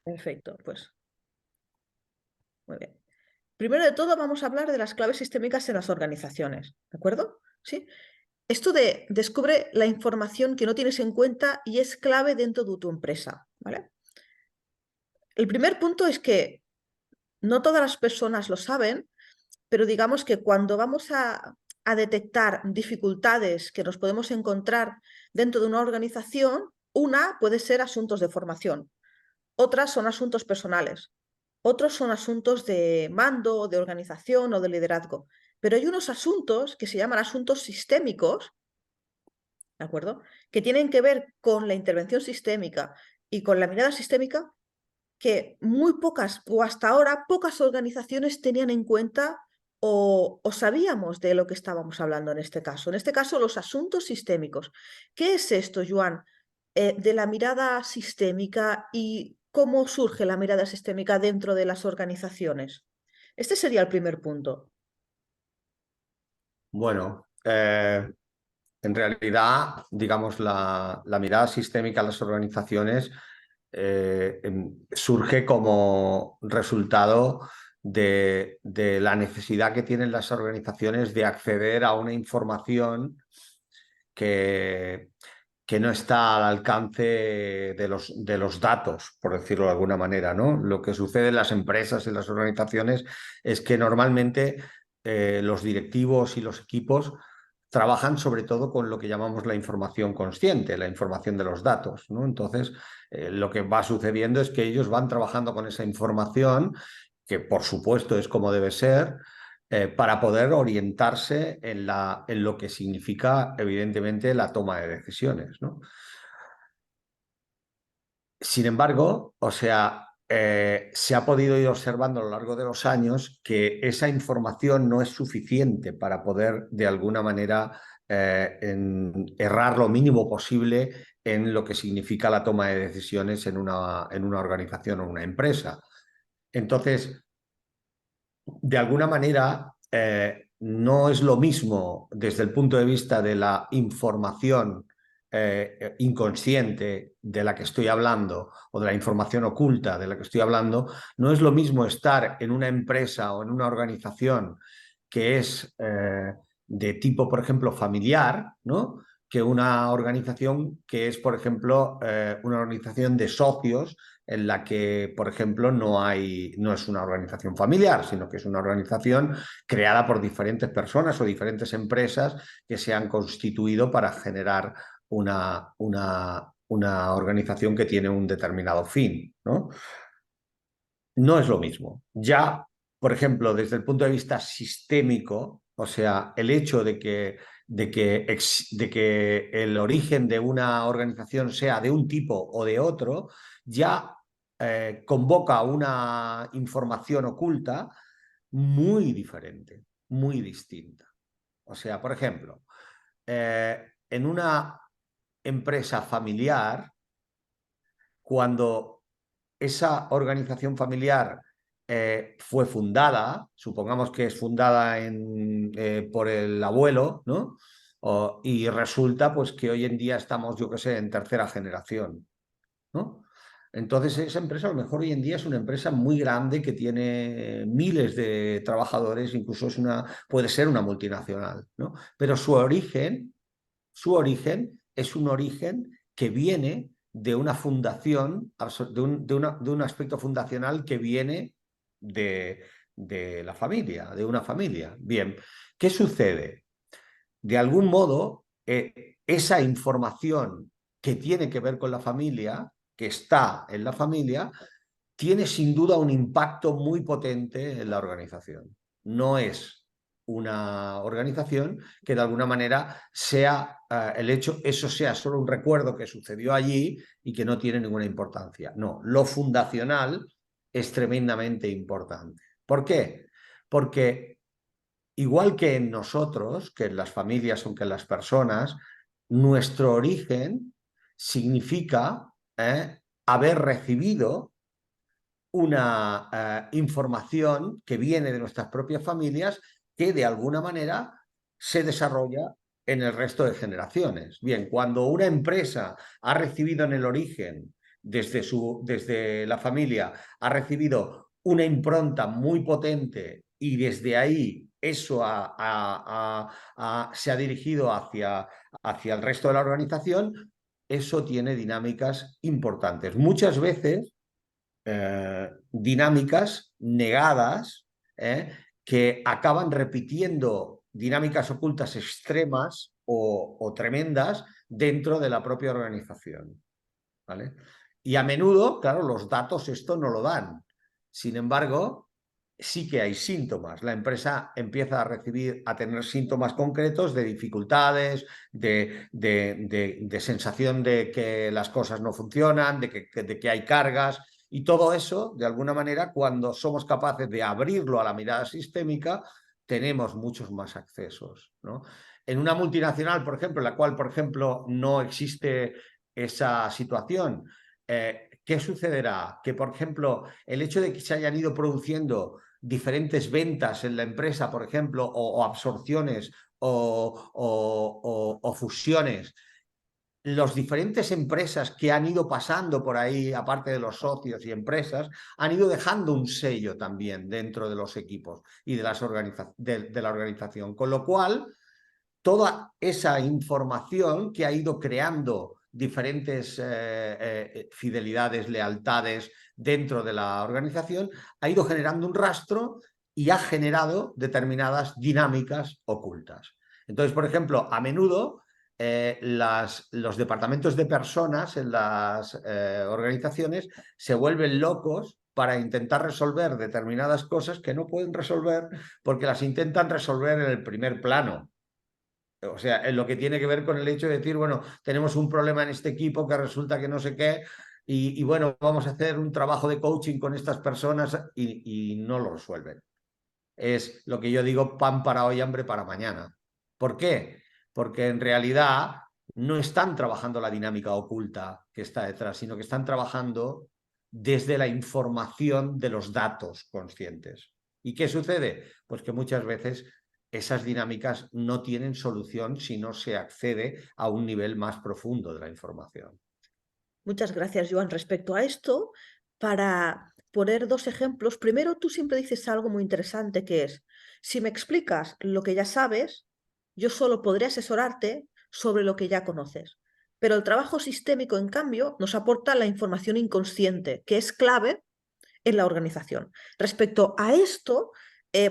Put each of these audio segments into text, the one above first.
Perfecto, pues muy bien. Primero de todo vamos a hablar de las claves sistémicas en las organizaciones, ¿de acuerdo? ¿Sí? Esto descubre la información que no tienes en cuenta y es clave dentro de tu empresa, ¿vale? El primer punto es que no todas las personas lo saben, pero digamos que cuando vamos a detectar dificultades que nos podemos encontrar dentro de una organización, una puede ser asuntos de formación, otras son asuntos personales, otros son asuntos de mando, de organización o de liderazgo. Pero hay unos asuntos que se llaman asuntos sistémicos, ¿de acuerdo? Que tienen que ver con la intervención sistémica y con la mirada sistémica que muy pocas, o hasta ahora, pocas organizaciones tenían en cuenta o sabíamos de lo que estábamos hablando en este caso. En este caso, los asuntos sistémicos. ¿Qué es esto, Joan, de la mirada sistémica y cómo surge la mirada sistémica dentro de las organizaciones? Este sería el primer punto. Bueno, en realidad, digamos, la mirada sistémica a las organizaciones surge como resultado de la necesidad que tienen las organizaciones de acceder a una información que, que no está al alcance de los datos, por decirlo de alguna manera, ¿no? Lo que sucede en las empresas, en las organizaciones, es que normalmente los directivos y los equipos trabajan sobre todo con lo que llamamos la información consciente, la información de los datos, ¿no? Entonces, lo que va sucediendo es que ellos van trabajando con esa información, que por supuesto es como debe ser, para poder orientarse en lo que significa, evidentemente, la toma de decisiones, ¿no? Sin embargo, o sea, se ha podido ir observando a lo largo de los años que esa información no es suficiente para poder, de alguna manera, errar lo mínimo posible en lo que significa la toma de decisiones en una organización o una empresa. Entonces, de alguna manera, no es lo mismo desde el punto de vista de la información inconsciente de la que estoy hablando o de la información oculta de la que estoy hablando, no es lo mismo estar en una empresa o en una organización que es de tipo, por ejemplo, familiar, ¿no? Que una organización que es, por ejemplo, una organización de socios en la que, por ejemplo, no es una organización familiar, sino que es una organización creada por diferentes personas o diferentes empresas que se han constituido para generar una organización que tiene un determinado fin, ¿no? No es lo mismo. Ya, por ejemplo, desde el punto de vista sistémico, o sea, el hecho de que el origen de una organización sea de un tipo o de otro, ya convoca una información oculta muy diferente, muy distinta. O sea, por ejemplo, en una empresa familiar, cuando esa organización familiar fue fundada, supongamos que es fundada por el abuelo, ¿no? Y resulta pues que hoy en día estamos, yo qué sé, en tercera generación, ¿no? Entonces esa empresa a lo mejor hoy en día es una empresa muy grande que tiene miles de trabajadores, incluso puede ser una multinacional, ¿no? Pero su origen es un origen que viene de una fundación, de un aspecto fundacional que viene de, de la familia, de una familia. Bien, ¿qué sucede? De algún modo, esa información que tiene que ver con la familia, que está en la familia, tiene sin duda un impacto muy potente en la organización. No es una organización que de alguna manera sea eso sea solo un recuerdo que sucedió allí y que no tiene ninguna importancia. No, lo fundacional es tremendamente importante. ¿Por qué? Porque igual que en nosotros, que en las familias o que en las personas, nuestro origen significa haber recibido una información que viene de nuestras propias familias que de alguna manera se desarrolla en el resto de generaciones. Bien, cuando una empresa ha recibido en el origen desde la familia ha recibido una impronta muy potente y desde ahí eso se ha dirigido hacia el resto de la organización, eso tiene dinámicas importantes. Muchas veces dinámicas negadas que acaban repitiendo dinámicas ocultas extremas o tremendas dentro de la propia organización. ¿Vale? Y a menudo, claro, los datos esto no lo dan. Sin embargo, sí que hay síntomas. La empresa empieza a tener síntomas concretos de dificultades, de sensación de que las cosas no funcionan, de que hay cargas. Y todo eso, de alguna manera, cuando somos capaces de abrirlo a la mirada sistémica, tenemos muchos más accesos, ¿no? En una multinacional, por ejemplo, en la cual, por ejemplo, no existe esa situación, ¿qué sucederá? Que, por ejemplo, el hecho de que se hayan ido produciendo diferentes ventas en la empresa, por ejemplo, o absorciones o fusiones, las diferentes empresas que han ido pasando por ahí, aparte de los socios y empresas, han ido dejando un sello también dentro de los equipos y de la organización. Con lo cual, toda esa información que ha ido creando diferentes fidelidades, lealtades dentro de la organización, ha ido generando un rastro y ha generado determinadas dinámicas ocultas. Entonces, por ejemplo, a menudo los departamentos de personas en las organizaciones se vuelven locos para intentar resolver determinadas cosas que no pueden resolver porque las intentan resolver en el primer plano. O sea, en lo que tiene que ver con el hecho de decir, bueno, tenemos un problema en este equipo que resulta que no sé qué, y bueno, vamos a hacer un trabajo de coaching con estas personas y no lo resuelven. Es lo que yo digo, pan para hoy, hambre para mañana. ¿Por qué? Porque en realidad no están trabajando la dinámica oculta que está detrás, sino que están trabajando desde la información de los datos conscientes. ¿Y qué sucede? Pues que muchas veces esas dinámicas no tienen solución si no se accede a un nivel más profundo de la información. Muchas gracias, Joan. Respecto a esto, para poner dos ejemplos, primero tú siempre dices algo muy interesante que es, si me explicas lo que ya sabes, yo solo podré asesorarte sobre lo que ya conoces. Pero el trabajo sistémico, en cambio, nos aporta la información inconsciente, que es clave en la organización. Respecto a esto,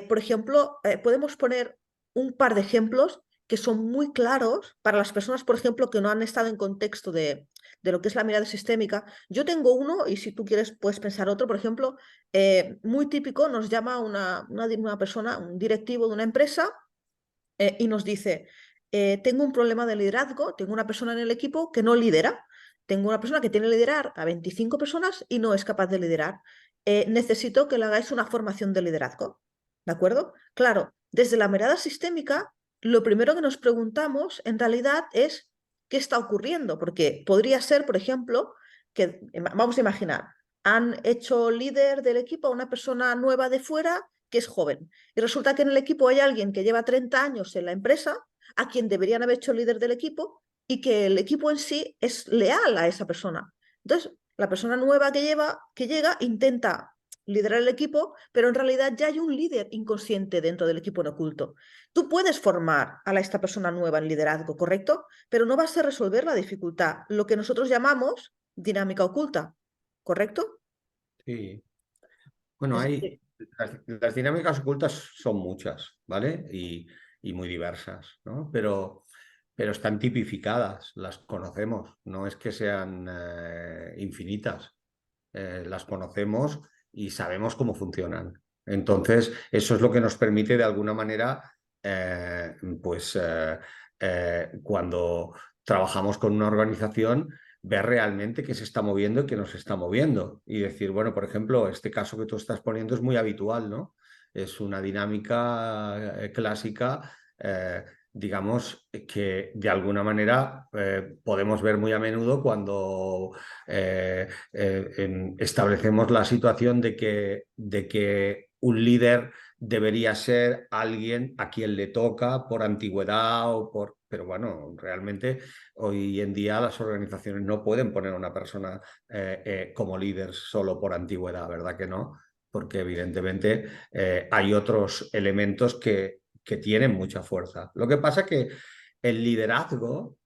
por ejemplo, podemos poner un par de ejemplos que son muy claros para las personas, por ejemplo, que no han estado en contexto de lo que es la mirada sistémica. Yo tengo uno y si tú quieres puedes pensar otro, por ejemplo, muy típico, nos llama una persona, un directivo de una empresa y nos dice, tengo un problema de liderazgo, tengo una persona en el equipo que no lidera, tengo una persona que tiene que liderar a 25 personas y no es capaz de liderar. Necesito que le hagáis una formación de liderazgo. ¿De acuerdo? Claro, desde la mirada sistémica, lo primero que nos preguntamos en realidad es qué está ocurriendo, porque podría ser, por ejemplo, que, vamos a imaginar, han hecho líder del equipo a una persona nueva de fuera que es joven. Y resulta que en el equipo hay alguien que lleva 30 años en la empresa, a quien deberían haber hecho líder del equipo, y que el equipo en sí es leal a esa persona. Entonces, la persona nueva que llega intenta liderar el equipo, pero en realidad ya hay un líder inconsciente dentro del equipo en oculto. Tú puedes formar a esta persona nueva en liderazgo, ¿correcto? Pero no vas a resolver la dificultad, lo que nosotros llamamos dinámica oculta, ¿correcto? Sí. Bueno, Es hay decir, las dinámicas ocultas son muchas, ¿vale? Y muy diversas, ¿no? Pero están tipificadas, las conocemos, no es que sean infinitas. Las conocemos y sabemos cómo funcionan. Entonces, eso es lo que nos permite de alguna manera, pues, cuando trabajamos con una organización, ver realmente qué se está moviendo y qué no se está moviendo. Y decir, bueno, por ejemplo, este caso que tú estás poniendo es muy habitual, ¿no? Es una dinámica clásica, digamos, que de alguna manera podemos ver muy a menudo cuando establecemos la situación de que un líder debería ser alguien a quien le toca por antigüedad o por... Pero bueno, realmente hoy en día las organizaciones no pueden poner a una persona como líder solo por antigüedad, ¿verdad que no? Porque evidentemente hay otros elementos que tienen mucha fuerza. Lo que pasa es que el liderazgo,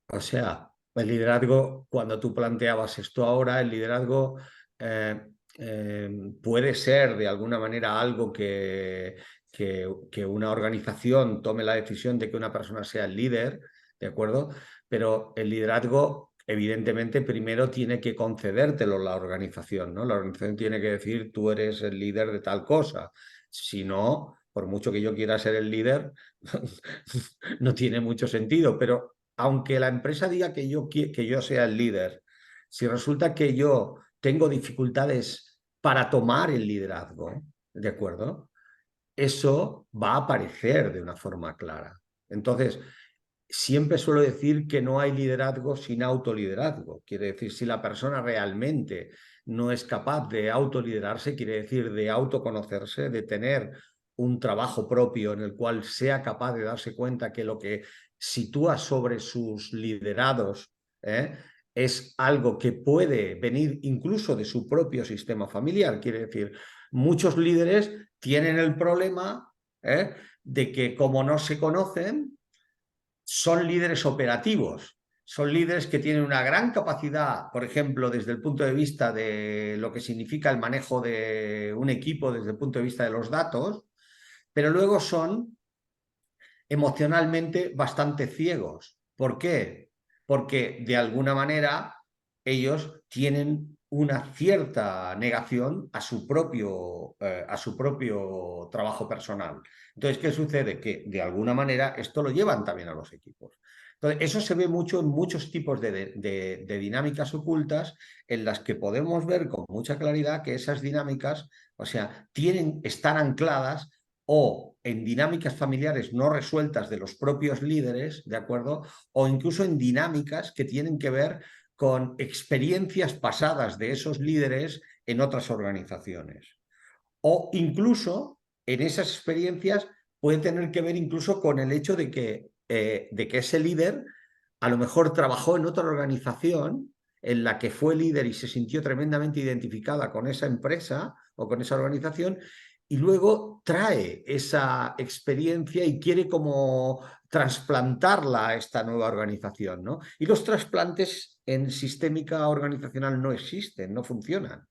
o sea, el liderazgo, cuando tú planteabas esto ahora, el liderazgo eh, puede ser de alguna manera algo que una organización tome la decisión de que una persona sea el líder, ¿de acuerdo? Pero el liderazgo, evidentemente, primero tiene que concedértelo la organización, ¿no? La organización tiene que decir, tú eres el líder de tal cosa. Si no, por mucho que yo quiera ser el líder, no tiene mucho sentido, pero aunque la empresa diga que yo sea el líder, si resulta que yo tengo dificultades para tomar el liderazgo, ¿de acuerdo? Eso va a aparecer de una forma clara. Entonces, siempre suelo decir que no hay liderazgo sin autoliderazgo. Quiere decir, si la persona realmente no es capaz de autoliderarse, quiere decir de autoconocerse, de tener un trabajo propio en el cual sea capaz de darse cuenta que lo que sitúa sobre sus liderados es algo que puede venir incluso de su propio sistema familiar. Quiere decir, muchos líderes tienen el problema de que como no se conocen, son líderes operativos, son líderes que tienen una gran capacidad, por ejemplo, desde el punto de vista de lo que significa el manejo de un equipo, desde el punto de vista de los datos, pero luego son emocionalmente bastante ciegos. ¿Por qué? Porque de alguna manera ellos tienen una cierta negación a su propio trabajo personal. Entonces, ¿qué sucede? Que de alguna manera esto lo llevan también a los equipos. Entonces, eso se ve mucho en muchos tipos de dinámicas ocultas en las que podemos ver con mucha claridad que esas dinámicas, o sea, están ancladas o en dinámicas familiares no resueltas de los propios líderes, ¿de acuerdo? O incluso en dinámicas que tienen que ver con experiencias pasadas de esos líderes en otras organizaciones. O incluso en esas experiencias puede tener que ver incluso con el hecho de que ese líder a lo mejor trabajó en otra organización en la que fue líder y se sintió tremendamente identificada con esa empresa o con esa organización y luego trae esa experiencia y quiere como trasplantarla a esta nueva organización, ¿no? Y los trasplantes en sistémica organizacional no existen, no funcionan.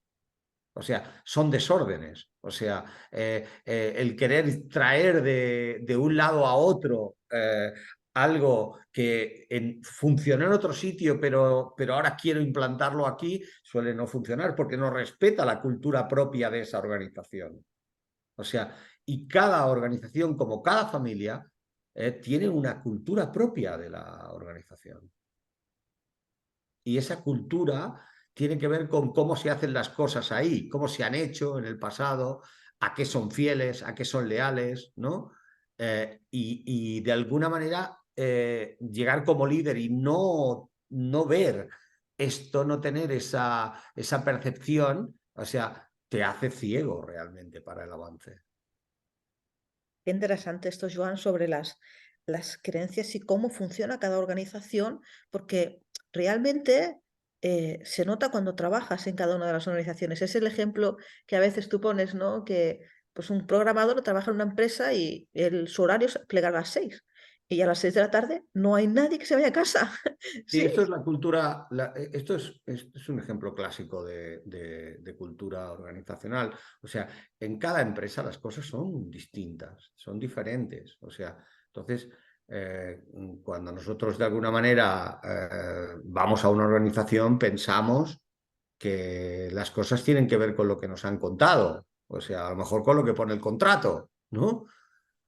O sea, son desórdenes. O sea, el querer traer de un lado a otro algo que funcionó en otro sitio, pero ahora quiero implantarlo aquí, suele no funcionar porque no respeta la cultura propia de esa organización. O sea, y cada organización, como cada familia, tiene una cultura propia de la organización. Y esa cultura tiene que ver con cómo se hacen las cosas ahí, cómo se han hecho en el pasado, a qué son fieles, a qué son leales, ¿no? Y de alguna manera llegar como líder y no ver esto, no tener esa percepción, o sea, te hace ciego realmente para el avance. Qué interesante esto, Joan, sobre las creencias y cómo funciona cada organización, porque realmente se nota cuando trabajas en cada una de las organizaciones. Es el ejemplo que a veces tú pones, ¿no? Que pues un programador trabaja en una empresa y su horario es plegar a las 6 y a las 6 de la tarde no hay nadie que se vaya a casa. Sí, Sí, esto es la cultura, esto es un ejemplo clásico de cultura organizacional. O sea, en cada empresa las cosas son distintas, son diferentes. O sea, entonces, cuando nosotros de alguna manera vamos a una organización, pensamos que las cosas tienen que ver con lo que nos han contado. O sea, a lo mejor con lo que pone el contrato, ¿no?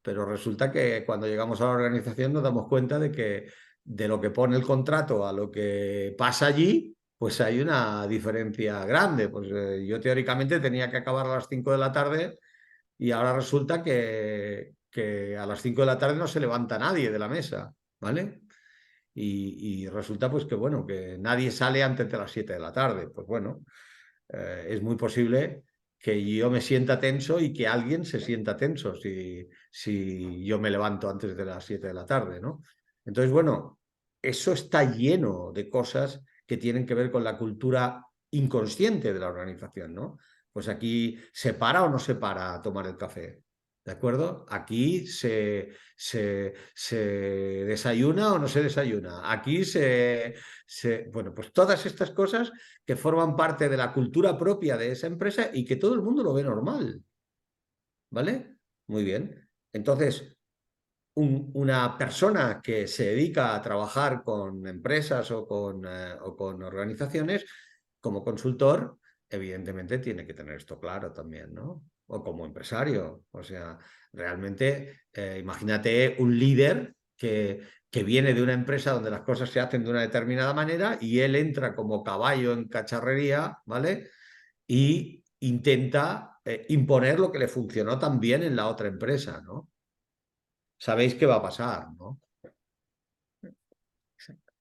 Pero resulta que cuando llegamos a la organización nos damos cuenta de que de lo que pone el contrato a lo que pasa allí, pues hay una diferencia grande. Pues yo teóricamente tenía que acabar a las 5 de la tarde y ahora resulta que a las 5 de la tarde no se levanta nadie de la mesa, ¿vale? Y resulta pues que bueno, que nadie sale antes de las 7 de la tarde. Pues bueno, es muy posible que yo me sienta tenso y que alguien se sienta tenso si yo me levanto antes de las 7 de la tarde, ¿no? Entonces, bueno, eso está lleno de cosas que tienen que ver con la cultura inconsciente de la organización, ¿no? Pues aquí se para o no se para a tomar el café, ¿de acuerdo? Aquí se desayuna o no se desayuna. Aquí bueno, pues todas estas cosas que forman parte de la cultura propia de esa empresa y que todo el mundo lo ve normal, ¿vale? Muy bien. Entonces, una persona que se dedica a trabajar con empresas o con organizaciones como consultor, evidentemente tiene que tener esto claro también, ¿no? O como empresario. O sea, realmente, imagínate un líder que viene de una empresa donde las cosas se hacen de una determinada manera y él entra como caballo en cacharrería, ¿vale? Y intenta imponer lo que le funcionó tan bien en la otra empresa, ¿no? Sabéis qué va a pasar, ¿no? Exacto.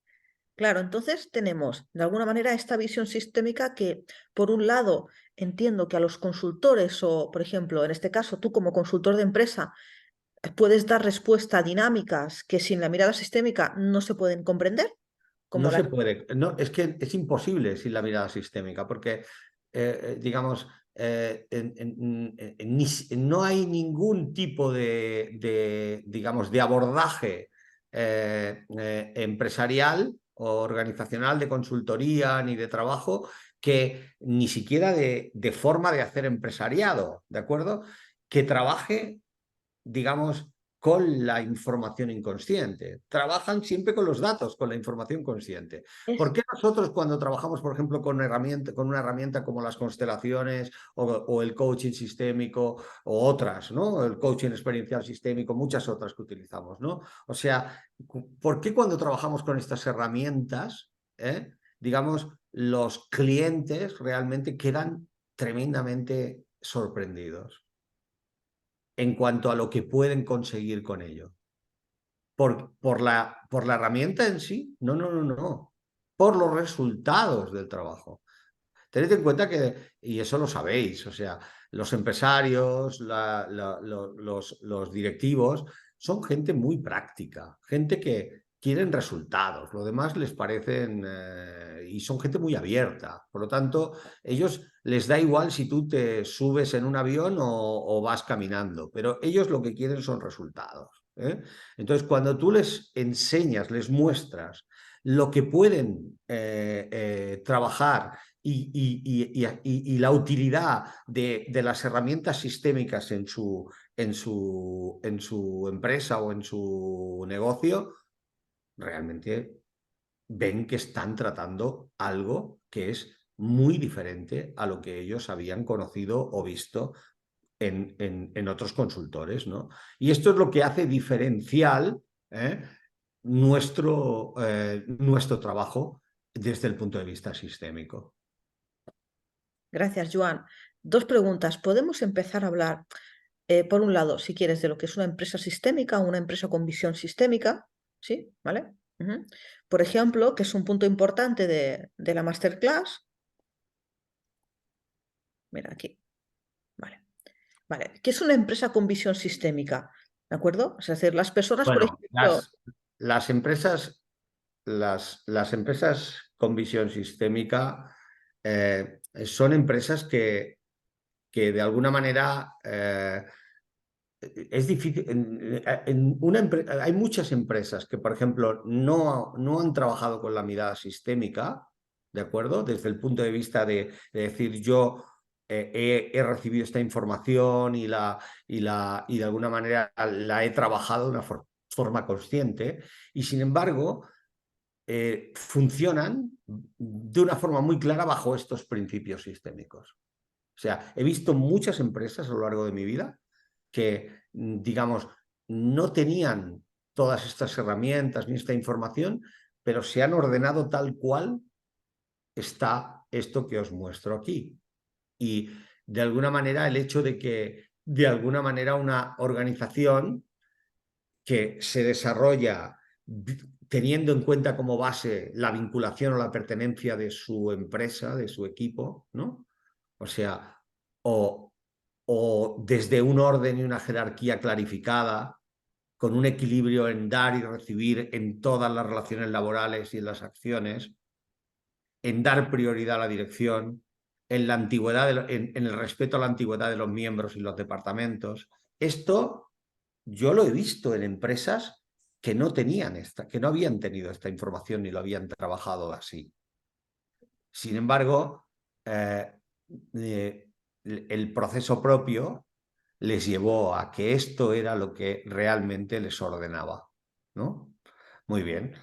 Claro, entonces tenemos de alguna manera esta visión sistémica que, por un lado, entiendo que a los consultores o, por ejemplo, en este caso, tú como consultor de empresa, puedes dar respuesta a dinámicas que sin la mirada sistémica no se pueden comprender, No como la... se puede, no, es que es imposible sin la mirada sistémica, porque, digamos, no hay ningún tipo digamos, de abordaje empresarial o organizacional de consultoría ni de trabajo que ni siquiera de forma de hacer empresariado, ¿de acuerdo? Que trabaje, digamos, con la información inconsciente. Trabajan siempre con los datos, con la información consciente. ¿Por Es, qué nosotros cuando trabajamos, por ejemplo, con una herramienta como las constelaciones o el coaching sistémico o otras, ¿no? El coaching experiencial sistémico, muchas otras que utilizamos, ¿no? O sea, ¿por qué cuando trabajamos con estas herramientas, digamos, los clientes realmente quedan tremendamente sorprendidos en cuanto a lo que pueden conseguir con ello? Por la herramienta en sí, no, no, no, no, por los resultados del trabajo. Tened en cuenta que, y eso lo sabéis, o sea, los empresarios, los directivos, son gente muy práctica, gente que quieren resultados, lo demás les parecen, y son gente muy abierta. Por lo tanto, ellos les da igual si tú te subes en un avión o vas caminando, pero ellos lo que quieren son resultados, ¿eh? Entonces, cuando tú les enseñas, les muestras lo que pueden trabajar y la utilidad de las herramientas sistémicas en su empresa o en su negocio, realmente ven que están tratando algo que es muy diferente a lo que ellos habían conocido o visto en otros consultores, ¿no? Y esto es lo que hace diferencial, ¿eh? Nuestro trabajo desde el punto de vista sistémico. gracias, Joan. Dos preguntas. ¿Podemos empezar a hablar, por un lado, si quieres, de lo que es una empresa sistémica o una empresa con visión sistémica? ¿Sí? ¿Vale? Ujú. Por ejemplo, que es un punto importante de la masterclass. Mira, aquí. Vale. Vale. ¿Qué es una empresa con visión sistémica? ¿De acuerdo? Es decir, las personas, por Bueno, ejemplo, las empresas, las empresas con visión sistémica son empresas que de alguna manera es difícil. Hay muchas empresas que, por ejemplo, no han trabajado con la mirada sistémica, ¿de acuerdo? Desde el punto de vista de decir yo he recibido esta información y de alguna manera la he trabajado de una forma consciente y sin embargo funcionan de una forma muy clara bajo estos principios sistémicos. O sea, he visto muchas empresas a lo largo de mi vida que, digamos, no tenían todas estas herramientas ni esta información, pero se han ordenado tal cual está esto que os muestro aquí. Y de alguna manera el hecho de que, de alguna manera, una organización que se desarrolla teniendo en cuenta como base la vinculación o la pertenencia de su empresa, de su equipo, ¿no? O sea, o desde un orden y una jerarquía clarificada, con un equilibrio en dar y recibir en todas las relaciones laborales y en las acciones, en dar prioridad a la dirección, en la antigüedad, en el respeto a la antigüedad de los miembros y los departamentos. Esto yo lo he visto en empresas que no tenían que no habían tenido esta información ni lo habían trabajado así. Sin embargo, el proceso propio les llevó a que esto era lo que realmente les ordenaba, ¿no? Muy bien.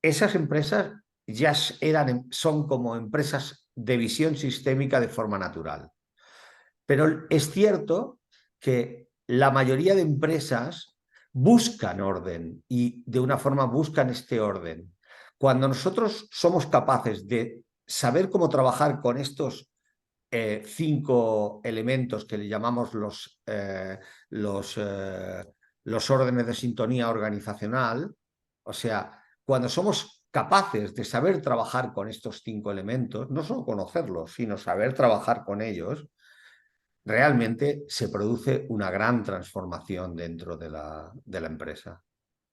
Esas empresas ya son como empresas de visión sistémica de forma natural. Pero es cierto que la mayoría de empresas buscan orden y de una forma buscan este orden. Cuando nosotros somos capaces de saber cómo trabajar con estos 5 elementos que le llamamos los órdenes de sintonía organizacional, o sea, cuando somos capaces de saber trabajar con estos 5 elementos, no solo conocerlos, sino saber trabajar con ellos, realmente se produce una gran transformación dentro de la empresa,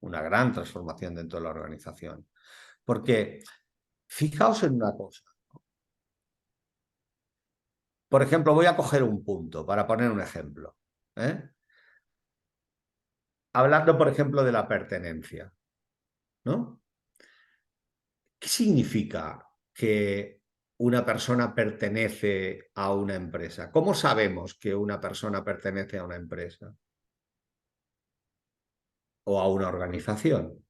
una gran transformación dentro de la organización. Porque fijaos en una cosa. Por ejemplo, voy a coger un punto para poner un ejemplo. Hablando, por ejemplo, de la pertenencia, ¿no? ¿Qué significa que una persona pertenece a una empresa? ¿Cómo sabemos que una persona pertenece a una empresa o a una organización?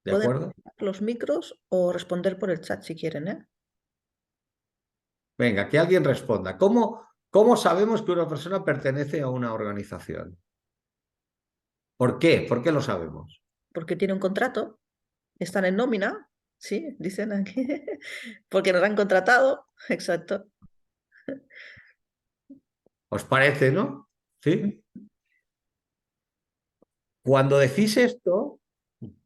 ¿De Pueden acuerdo? apagar los micros o responder por el chat si quieren, ¿eh? Venga, que alguien responda. ¿Cómo sabemos que una persona pertenece a una organización? ¿Por qué? ¿Por qué lo sabemos? Porque tiene un contrato, están en nómina, sí, dicen aquí, porque nos han contratado, exacto. ¿Os parece, no? ¿Sí? Cuando decís esto,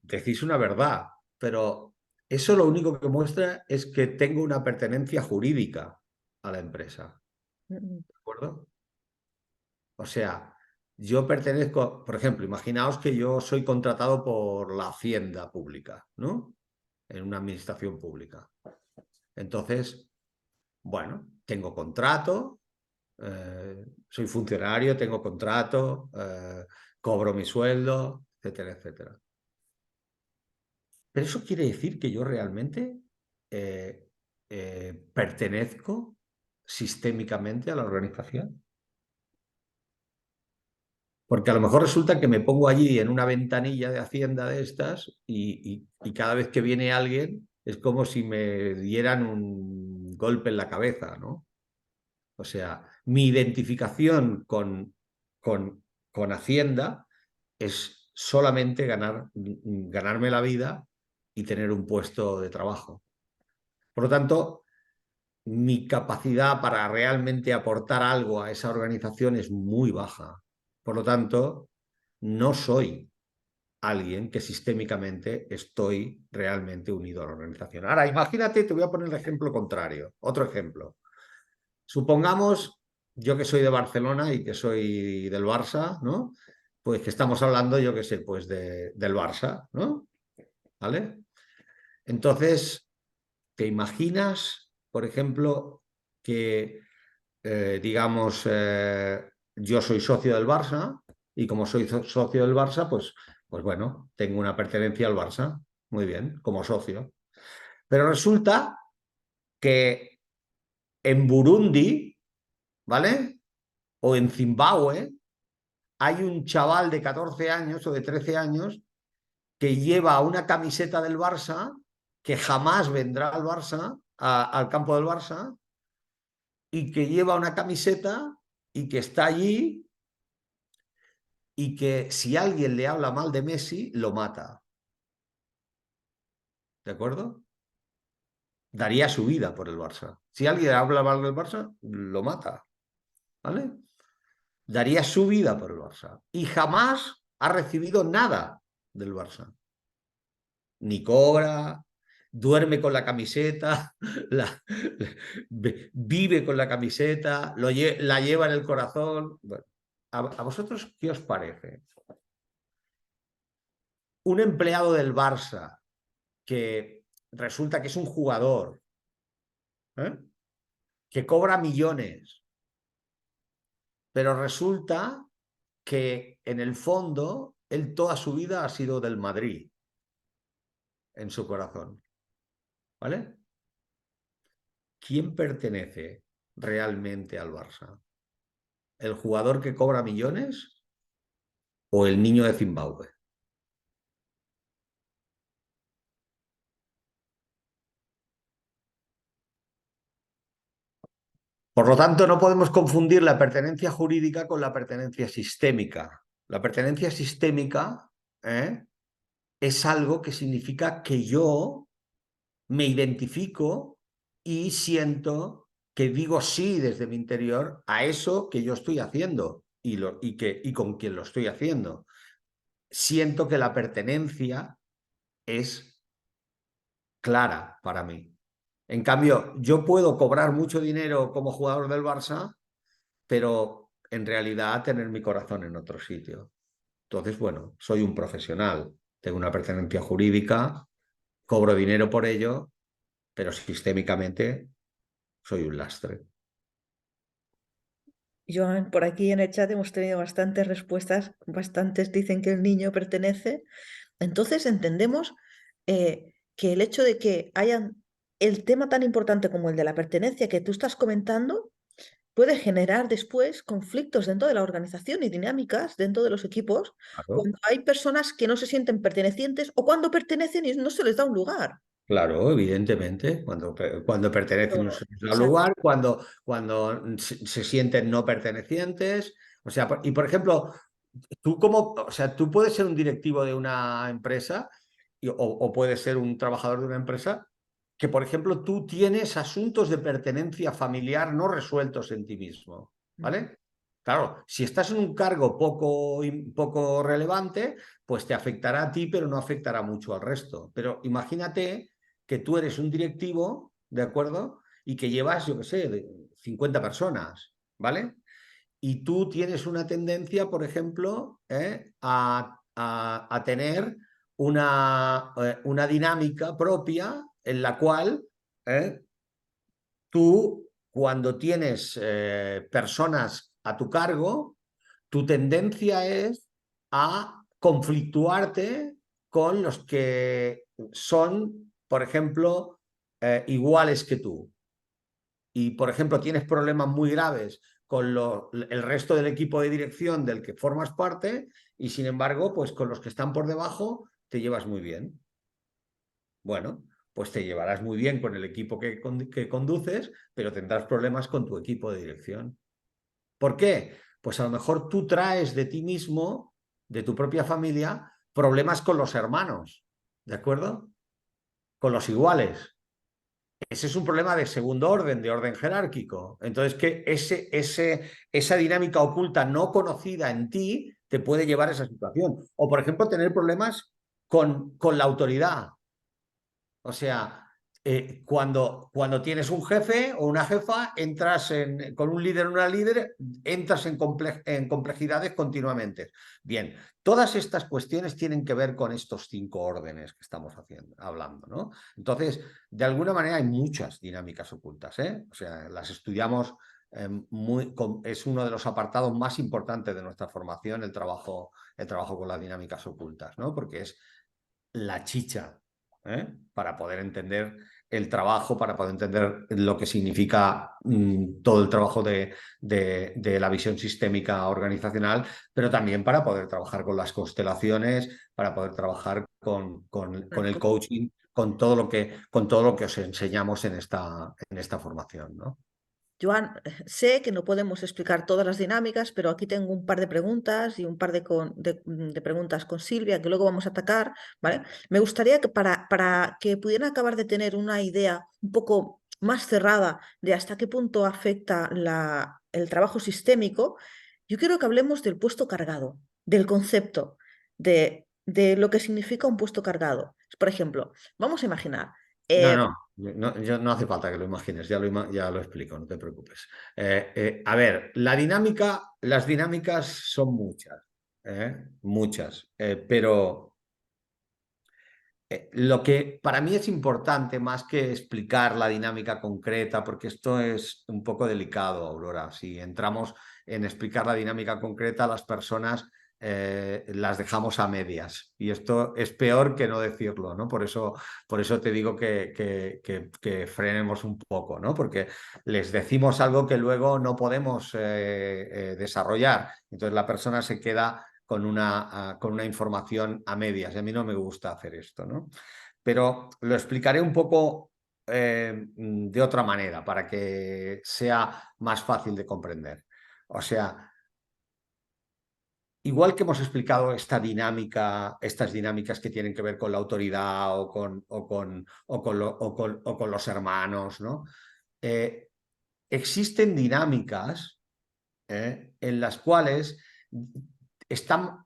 decís una verdad, pero eso lo único que muestra es que tengo una pertenencia jurídica a la empresa. Mm, ¿De acuerdo? O sea, yo pertenezco, por ejemplo, imaginaos que yo soy contratado por la Hacienda Pública, ¿no? En una administración pública. Entonces, bueno, tengo contrato, soy funcionario, tengo contrato, cobro mi sueldo, etcétera, etcétera. Pero eso quiere decir que yo realmente eh, pertenezco sistémicamente a la organización. Porque a lo mejor resulta que me pongo allí en una ventanilla de Hacienda de estas y cada vez que viene alguien es como si me dieran un golpe en la cabeza, ¿no? O sea, mi identificación con Hacienda es solamente ganarme la vida y tener un puesto de trabajo. Por lo tanto, mi capacidad para realmente aportar algo a esa organización es muy baja. Por lo tanto, no soy alguien que sistémicamente estoy realmente unido a la organización. Ahora, imagínate, te voy a poner el ejemplo contrario, otro ejemplo. Supongamos, yo que soy de Barcelona y que soy del Barça, ¿no? Pues que estamos hablando, yo que sé, pues del Barça, ¿no? ¿Vale? Entonces, ¿te imaginas, por ejemplo, que, digamos, yo soy socio del Barça y como soy socio del Barça, pues bueno, tengo una pertenencia al Barça, muy bien, como socio. Pero resulta que en Burundi, ¿vale? O en Zimbabue, hay un chaval de 14 años o de 13 años que lleva una camiseta del Barça, que jamás vendrá al Barça, al campo del Barça, y que lleva una camiseta y que está allí y que si alguien le habla mal de Messi, lo mata. ¿De acuerdo? Daría su vida por el Barça. Si alguien habla mal del Barça, lo mata. ¿Vale? Daría su vida por el Barça. Y jamás ha recibido nada del Barça. Ni cobra, duerme con la camiseta, vive con la camiseta, la lleva en el corazón. Bueno, ¿a vosotros qué os parece? un empleado del Barça que resulta que es un jugador, ¿eh? Que cobra millones, pero resulta que en el fondo él toda su vida ha sido del Madrid en su corazón, ¿vale? ¿Quién pertenece realmente al Barça? ¿El jugador que cobra millones o el niño de Zimbabue? Por lo tanto, no podemos confundir la pertenencia jurídica con la pertenencia sistémica. La pertenencia sistémica, ¿eh?, es algo que significa que yo me identifico y siento que digo sí desde mi interior a eso que yo estoy haciendo y con quien lo estoy haciendo. Siento que la pertenencia es clara para mí. En cambio, yo puedo cobrar mucho dinero como jugador del Barça, pero en realidad tener mi corazón en otro sitio. Entonces, bueno, soy un profesional, tengo una pertenencia jurídica, cobro dinero por ello, pero sistémicamente soy un lastre. Joan, por aquí en el chat hemos tenido bastantes respuestas, bastantes dicen que el niño pertenece. Entonces entendemos que el hecho de que hayan el tema tan importante como el de la pertenencia que tú estás comentando puede generar después conflictos dentro de la organización y dinámicas dentro de los equipos Claro. cuando hay personas que no se sienten pertenecientes o cuando pertenecen y no se les da un lugar. Claro, evidentemente, cuando pertenecen no Pero, se les da exacto. lugar, cuando se sienten no pertenecientes. O sea, y por ejemplo, o sea, tú puedes ser un directivo de una empresa o puedes ser un trabajador de una empresa que, por ejemplo, tú tienes asuntos de pertenencia familiar no resueltos en ti mismo, ¿vale? Claro, si estás en un cargo poco relevante, pues te afectará a ti, pero no afectará mucho al resto. Pero imagínate que tú eres un directivo, ¿de acuerdo? Y que llevas, yo qué sé, 50 personas, ¿vale? Y tú tienes una tendencia, por ejemplo, a tener una dinámica propia en la cual ¿eh?, tú, cuando tienes personas a tu cargo, tu tendencia es a conflictuarte con los que son, por ejemplo, iguales que tú. Y, por ejemplo, tienes problemas muy graves con el resto del equipo de dirección del que formas parte y, sin embargo, pues con los que están por debajo te llevas muy bien. Bueno, pues te llevarás muy bien con el equipo que conduces, pero tendrás problemas con tu equipo de dirección. ¿Por qué? Pues a lo mejor tú traes de ti mismo, de tu propia familia, problemas con los hermanos, ¿de acuerdo? Con los iguales. Ese es un problema de segundo orden, de orden jerárquico. Entonces, que esa dinámica oculta no conocida en ti te puede llevar a esa situación. O, por ejemplo, tener problemas con la autoridad. O sea, cuando tienes un jefe o una jefa, con un líder o una líder, entras en complejidades continuamente. Bien, todas estas cuestiones tienen que ver con estos 5 órdenes que estamos hablando, ¿no? Entonces, de alguna manera hay muchas dinámicas ocultas, ¿eh? O sea, las estudiamos es uno de los apartados más importantes de nuestra formación, el trabajo con las dinámicas ocultas, ¿no? Porque es la chicha, ¿eh?, para poder entender el trabajo, para poder entender lo que significa todo el trabajo de la visión sistémica organizacional, pero también para poder trabajar con las constelaciones, para poder trabajar con el coaching, con todo lo que os enseñamos en esta formación, ¿no? Joan, sé que no podemos explicar todas las dinámicas, pero aquí tengo un par de preguntas y un par de preguntas con Silvia que luego vamos a atacar, ¿vale? Me gustaría que para que pudieran acabar de tener una idea un poco más cerrada de hasta qué punto afecta el trabajo sistémico, yo quiero que hablemos del puesto cargado, del concepto, de lo que significa un puesto cargado. Por ejemplo, vamos a imaginar. No, eh, no hace falta que lo imagines, ya lo explico, no te preocupes. A ver, las dinámicas son muchas, muchas, pero Lo que para mí es importante, más que explicar la dinámica concreta, porque esto es un poco delicado, Aurora. Si entramos en explicar la dinámica concreta, las personas las dejamos a medias. Y esto es peor que no decirlo, ¿no? Por eso te digo que frenemos un poco, ¿no? Porque les decimos algo que luego no podemos desarrollar. Entonces la persona se queda con una información a medias. Y a mí no me gusta hacer esto, ¿no? Pero lo explicaré un poco de otra manera para que sea más fácil de comprender. O sea, igual que hemos explicado esta dinámica, estas dinámicas que tienen que ver con la autoridad o con los hermanos, ¿no? Eh, existen dinámicas en las cuales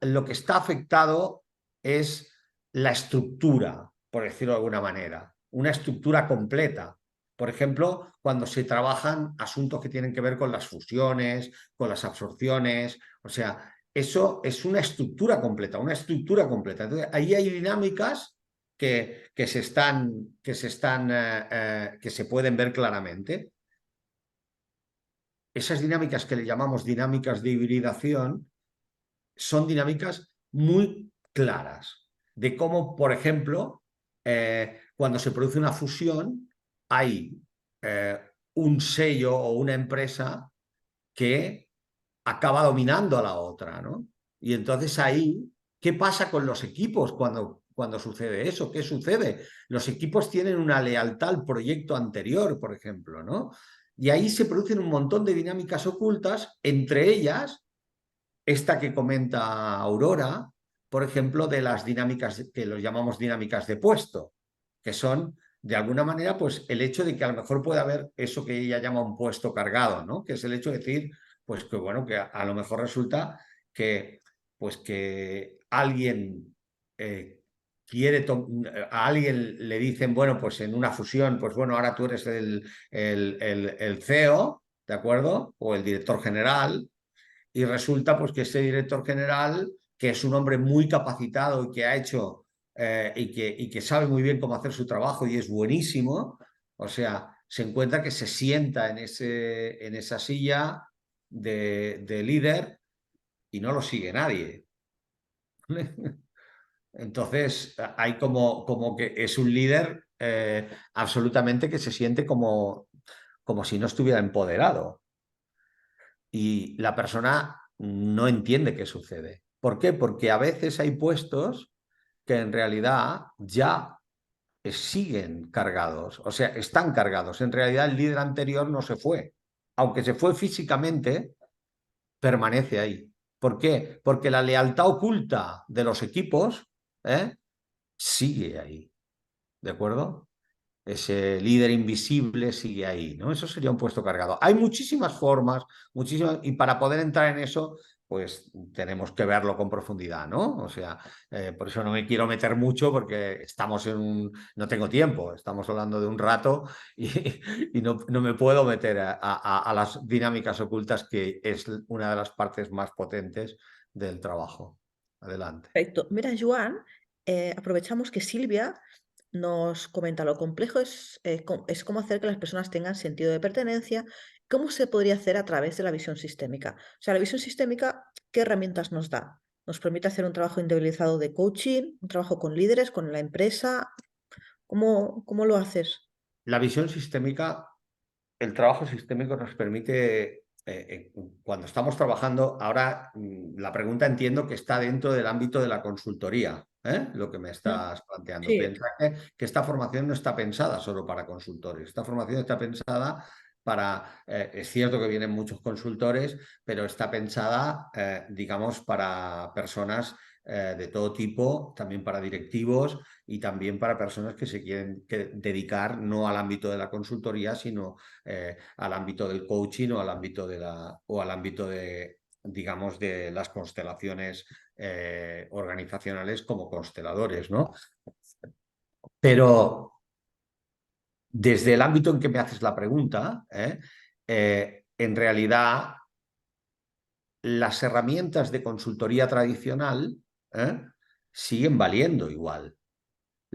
lo que está afectado es la estructura, por decirlo de alguna manera, una estructura completa. Por ejemplo, cuando se trabajan asuntos que tienen que ver con las fusiones, con las absorciones, o sea, eso es una estructura completa, una estructura completa. Entonces, ahí hay dinámicas que se pueden ver claramente. Esas dinámicas que le llamamos dinámicas de hibridación son dinámicas muy claras de cómo, por ejemplo, cuando se produce una fusión, hay un sello o una empresa que acaba dominando a la otra, ¿no? Y entonces ahí, ¿qué pasa con los equipos cuando sucede eso? ¿Qué sucede? Los equipos tienen una lealtad al proyecto anterior, por ejemplo, ¿no? Y ahí se producen un montón de dinámicas ocultas, entre ellas esta que comenta Aurora, por ejemplo, de las dinámicas que los llamamos dinámicas de puesto, que son, de alguna manera, pues el hecho de que a lo mejor puede haber eso que ella llama un puesto cargado, ¿no? Que es el hecho de decir, pues que bueno, que a lo mejor resulta que, pues que alguien quiere, a alguien le dicen, bueno, pues en una fusión, pues bueno, ahora tú eres el CEO, ¿de acuerdo? O el director general, y resulta pues que ese director general, que es un hombre muy capacitado y que ha hecho y que sabe muy bien cómo hacer su trabajo y es buenísimo, o sea, se encuentra que se sienta en esa silla de líder y no lo sigue nadie. Entonces, hay como que es un líder absolutamente que se siente como si no estuviera empoderado. Y la persona no entiende qué sucede. ¿Por qué? Porque a veces hay puestos que en realidad ya siguen cargados, o sea, están cargados. En realidad el líder anterior no se fue. Aunque se fue físicamente, permanece ahí. ¿Por qué? Porque la lealtad oculta de los equipos sigue ahí. ¿De acuerdo? Ese líder invisible sigue ahí, ¿no? Eso sería un puesto cargado. Hay muchísimas formas, muchísimas, y para poder entrar en eso, pues tenemos que verlo con profundidad, ¿no? O sea, por eso no me quiero meter mucho porque estamos en un... no tengo tiempo, estamos hablando de un rato y no me puedo meter a las dinámicas ocultas, que es una de las partes más potentes del trabajo. Adelante. Perfecto. Mira, Joan, aprovechamos que Silvia nos comenta lo complejo es cómo hacer que las personas tengan sentido de pertenencia, cómo se podría hacer a través de la visión sistémica. O sea, la visión sistémica, ¿qué herramientas nos da? Nos permite hacer un trabajo individualizado de coaching, un trabajo con líderes, con la empresa. ¿Cómo lo haces? La visión sistémica, el trabajo sistémico nos permite, cuando estamos trabajando, ahora la pregunta entiendo que está dentro del ámbito de la consultoría, lo que me Mm. estás planteando. Sí, Piensa que esta formación no está pensada solo para consultores, esta formación está pensada para, es cierto que vienen muchos consultores, pero está pensada, digamos, para personas de todo tipo, también para directivos y también para personas que se quieren dedicar no al ámbito de la consultoría, sino al ámbito del coaching o al ámbito de, digamos, de las constelaciones organizacionales como consteladores, ¿no? Pero desde el ámbito en que me haces la pregunta, en realidad las herramientas de consultoría tradicional siguen valiendo igual.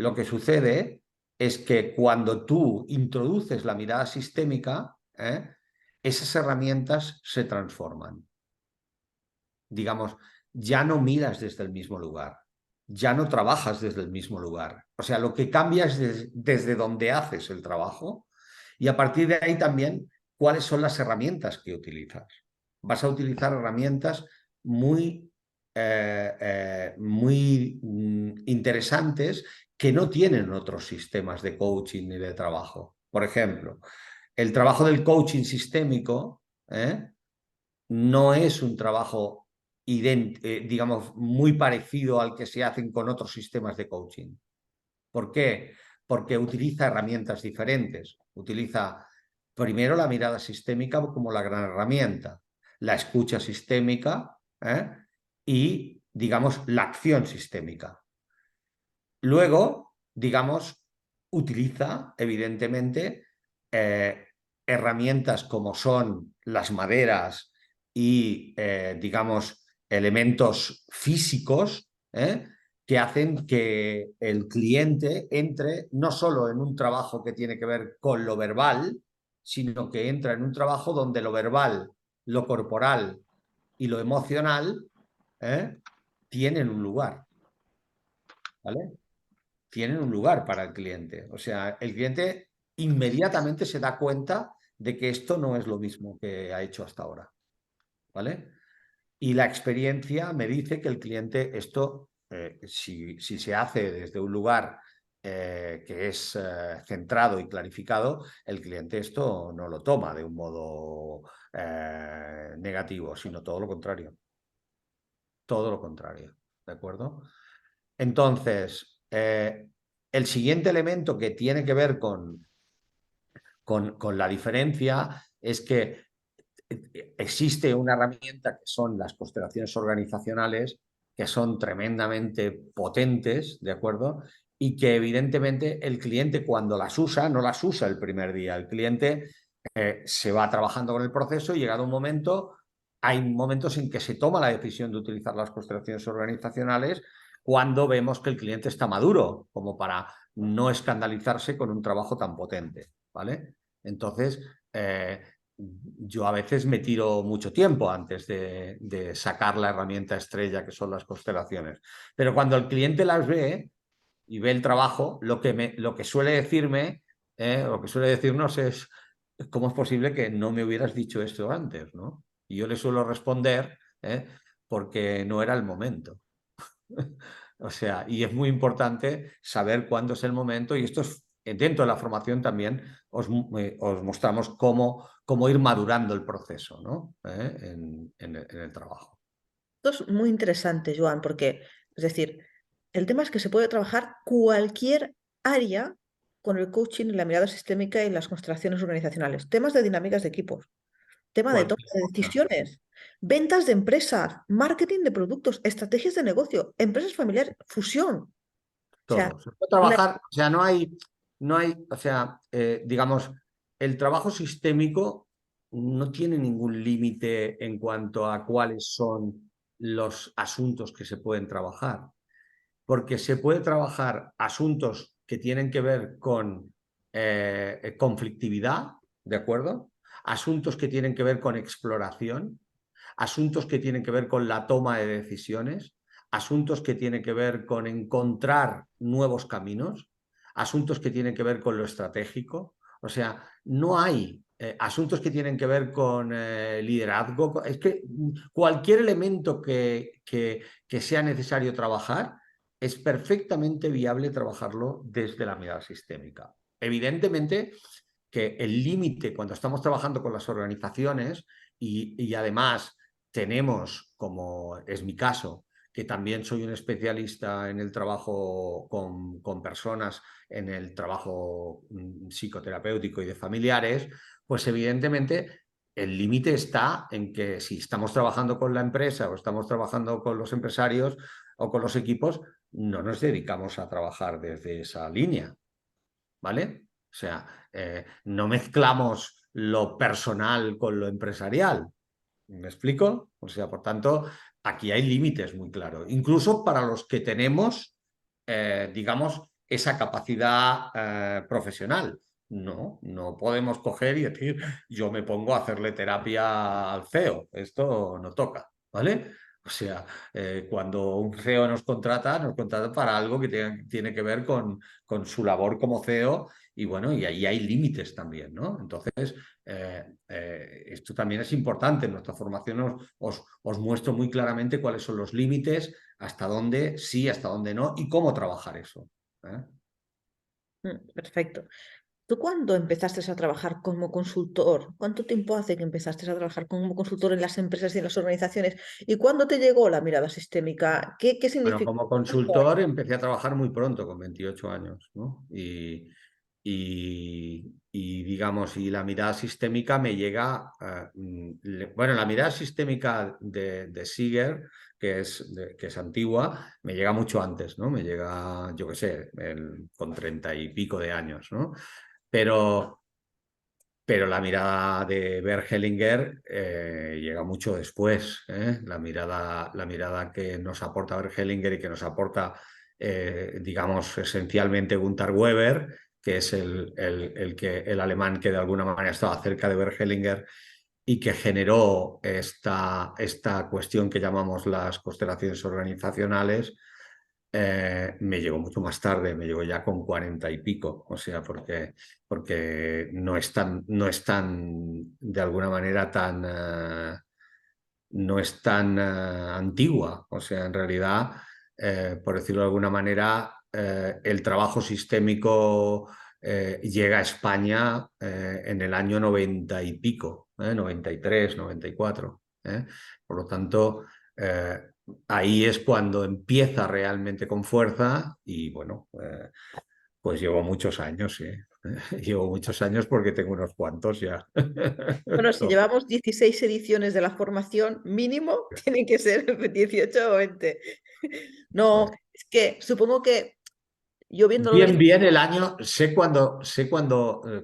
lo que sucede es que cuando tú introduces la mirada sistémica, esas herramientas se transforman. Digamos, ya no miras desde el mismo lugar, ya no trabajas desde el mismo lugar. O sea, lo que cambia es desde donde haces el trabajo y a partir de ahí también cuáles son las herramientas que utilizas. Vas a utilizar herramientas muy interesantes que no tienen otros sistemas de coaching ni de trabajo. Por ejemplo, el trabajo del coaching sistémico no es un trabajo, digamos, muy parecido al que se hacen con otros sistemas de coaching. ¿Por qué? Porque utiliza herramientas diferentes. Utiliza primero la mirada sistémica como la gran herramienta, la escucha sistémica y, digamos, la acción sistémica. Luego, digamos, utiliza, evidentemente, herramientas como son las maderas y, digamos, elementos físicos que hacen que el cliente entre no solo en un trabajo que tiene que ver con lo verbal, sino que entra en un trabajo donde lo verbal, lo corporal y lo emocional tienen un lugar, ¿vale? Tienen un lugar para el cliente. O sea, el cliente inmediatamente se da cuenta de que esto no es lo mismo que ha hecho hasta ahora, ¿vale? Y la experiencia me dice que el cliente esto, si se hace desde un lugar que es centrado y clarificado, el cliente esto no lo toma de un modo negativo, sino todo lo contrario. Todo lo contrario, ¿de acuerdo? Entonces, el siguiente elemento que tiene que ver con la diferencia es que existe una herramienta que son las constelaciones organizacionales, que son tremendamente potentes, ¿de acuerdo? Y que evidentemente el cliente cuando las usa, no las usa el primer día. El cliente se va trabajando con el proceso y llegado un momento, hay momentos en que se toma la decisión de utilizar las constelaciones organizacionales cuando vemos que el cliente está maduro, como para no escandalizarse con un trabajo tan potente, ¿vale? Entonces, yo a veces me tiro mucho tiempo antes de sacar la herramienta estrella que son las constelaciones. Pero cuando el cliente las ve y ve el trabajo, lo que suele decirme, lo que suele decirnos es, ¿cómo es posible que no me hubieras dicho esto antes? ¿No? Y yo le suelo responder, porque no era el momento. O sea, y es muy importante saber cuándo es el momento y esto es, dentro de la formación también os mostramos cómo ir madurando el proceso, ¿no? En el trabajo. Esto es muy interesante, Joan, porque, es decir, el tema es que se puede trabajar cualquier área con el coaching y la mirada sistémica y las constelaciones organizacionales. Temas de dinámicas de equipos, tema de toma Cualquier de cosa. decisiones, ventas de empresas, marketing de productos, estrategias de negocio, empresas familiares, fusión. O sea, Todo. Se puede la- trabajar, o sea, o sea, digamos, el trabajo sistémico no tiene ningún límite en cuanto a cuáles son los asuntos que se pueden trabajar, porque se puede trabajar asuntos que tienen que ver con conflictividad, ¿de acuerdo? Asuntos que tienen que ver con exploración, asuntos que tienen que ver con la toma de decisiones, asuntos que tienen que ver con encontrar nuevos caminos, asuntos que tienen que ver con lo estratégico. O sea, no hay asuntos que tienen que ver con liderazgo. Es que cualquier elemento que sea necesario trabajar es perfectamente viable trabajarlo desde la mirada sistémica. Evidentemente que el límite cuando estamos trabajando con las organizaciones y además tenemos, como es mi caso, que también soy un especialista en el trabajo con personas, en el trabajo psicoterapéutico y de familiares, pues evidentemente el límite está en que si estamos trabajando con la empresa o estamos trabajando con los empresarios o con los equipos, no nos dedicamos a trabajar desde esa línea, ¿vale? O sea, no mezclamos lo personal con lo empresarial. ¿Me explico? O sea, por tanto, aquí hay límites muy claros. Incluso para los que tenemos, digamos, esa capacidad profesional. No, no podemos coger y decir, yo me pongo a hacerle terapia al CEO. Esto no toca, ¿vale? O sea, cuando un CEO nos contrata para algo que tiene que ver con su labor como CEO y bueno, y ahí hay límites también, ¿no? Entonces, esto también es importante. En nuestra formación os muestro muy claramente cuáles son los límites, hasta dónde sí, hasta dónde no y cómo trabajar eso. ¿Eh? Perfecto. ¿Tú cuándo empezaste a trabajar como consultor? ¿Cuánto tiempo hace que empezaste a trabajar como consultor en las empresas y en las organizaciones? ¿Y cuándo te llegó la mirada sistémica? ¿Qué Bueno, significa? como consultor empecé a trabajar muy pronto, con 28 años, ¿no? Y, digamos, y la mirada sistémica me llega, bueno, la mirada sistémica de Siger, que es antigua, me llega mucho antes, ¿no? Me llega, yo qué sé, con 30 y pico de años, ¿no? Pero, pero la mirada de Bert Hellinger llega mucho después, ¿eh? La mirada que nos aporta Bert Hellinger y que nos aporta, digamos, esencialmente Gunther Weber, que es el alemán que de alguna manera estaba cerca de Bert Hellinger y que generó esta cuestión que llamamos las constelaciones organizacionales. Me llegó mucho más tarde, me llegó ya con 40 y pico, o sea, porque no es tan, de alguna manera, no es tan antigua. O sea, en realidad, por decirlo de alguna manera, el trabajo sistémico llega a España en el año 90 y pico, 93, 94. Por lo tanto, ahí es cuando empieza realmente con fuerza y bueno, pues llevo muchos años, sí. Llevo muchos años porque tengo unos cuantos ya. Bueno, si llevamos 16 ediciones de la formación, mínimo tienen que ser 18 o 20. No, es que supongo que yo viéndolo Bien, desde bien el año, sé cuándo,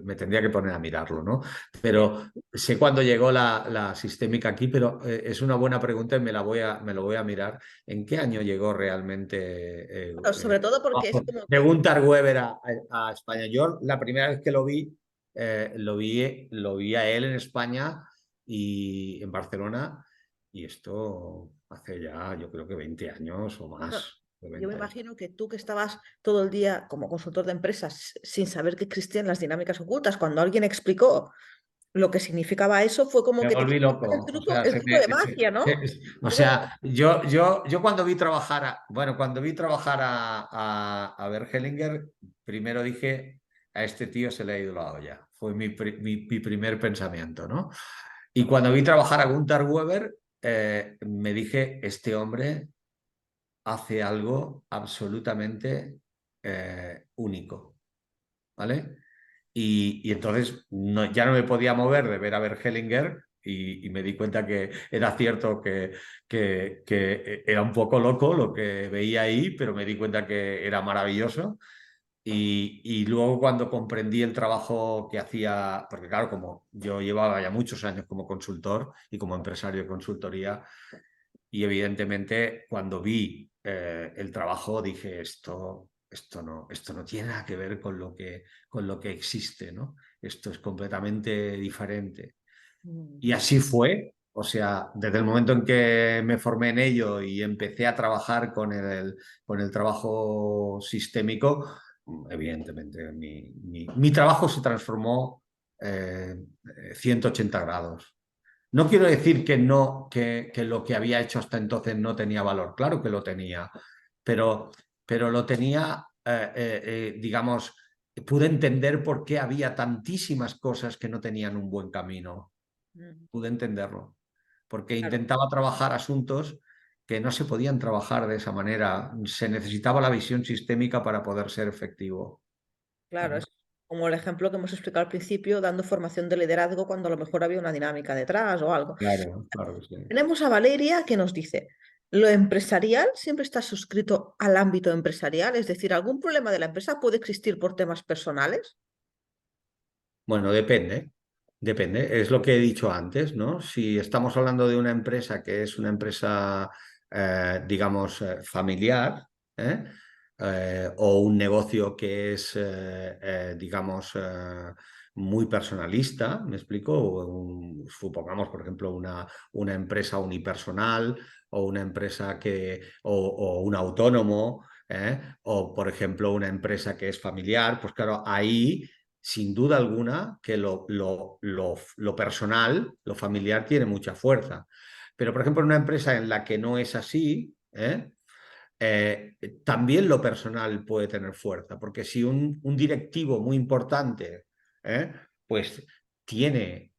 me tendría que poner a mirarlo, ¿no? fuera, Pero sé cuándo llegó la sistémica aquí, pero es una buena pregunta y me lo voy a mirar. ¿En qué año llegó realmente bueno, sobre todo porque es como de que Gunther Weber a España? Yo la primera vez que lo vi a él en España y en Barcelona, y esto hace ya, yo creo que 20 años o no, más. De yo me 20 años. imagino que tú que estabas todo el día como consultor de empresas sin saber que existían las dinámicas ocultas, cuando alguien explicó lo que significaba eso, fue como Me que te volví loco, o sea, el truco de magia, ¿no? o Luego, sea, yo cuando vi trabajar cuando vi trabajar a Bert Hellinger, primero dije, a este tío se le ha ido la olla. Fue mi primer pensamiento, ¿no? Y cuando vi trabajar a Gunther Weber, me dije, este hombre hace algo absolutamente único, ¿vale? Y entonces ya no me podía mover de ver a Hellinger y me di cuenta que era cierto que era un poco loco lo que veía ahí, pero me di cuenta que era maravilloso. Y luego cuando comprendí el trabajo que hacía, porque claro, como yo llevaba ya muchos años como consultor y como empresario de consultoría, y evidentemente cuando vi el trabajo dije, esto no tiene nada que ver con lo que existe, ¿no? Esto es completamente diferente. Y así fue. O sea, desde el momento en que me formé en ello y empecé a trabajar con el trabajo sistémico, evidentemente mi trabajo se transformó eh, 180 grados. No quiero decir que no, que lo que había hecho hasta entonces no tenía valor, claro que lo tenía, pero, pero lo tenía, digamos, pude entender por qué había tantísimas cosas que no tenían un buen camino, mm, pude entenderlo, porque claro, intentaba trabajar asuntos que no se podían trabajar de esa manera, se necesitaba la visión sistémica para poder ser efectivo. claro, ¿Vale? es como el ejemplo que hemos explicado al principio, dando formación de liderazgo cuando a lo mejor había una dinámica detrás o algo. Claro, claro que sí. Tenemos a Valeria que nos dice, ¿lo empresarial siempre está suscrito al ámbito empresarial? Es decir, ¿algún problema de la empresa puede existir por temas personales? Bueno, depende, depende. Es lo que he dicho antes, ¿no? Si estamos hablando de una empresa que es una empresa, digamos, familiar, ¿eh? o un negocio que es, digamos, muy personalista, ¿me explico? Supongamos, por ejemplo, una empresa unipersonal o una empresa o un autónomo, o, por ejemplo, una empresa que es familiar, pues claro, ahí, sin duda alguna, que lo personal, lo familiar, tiene mucha fuerza. Pero, por ejemplo, en una empresa en la que no es así, también lo personal puede tener fuerza, porque si un directivo muy importante, pues tiene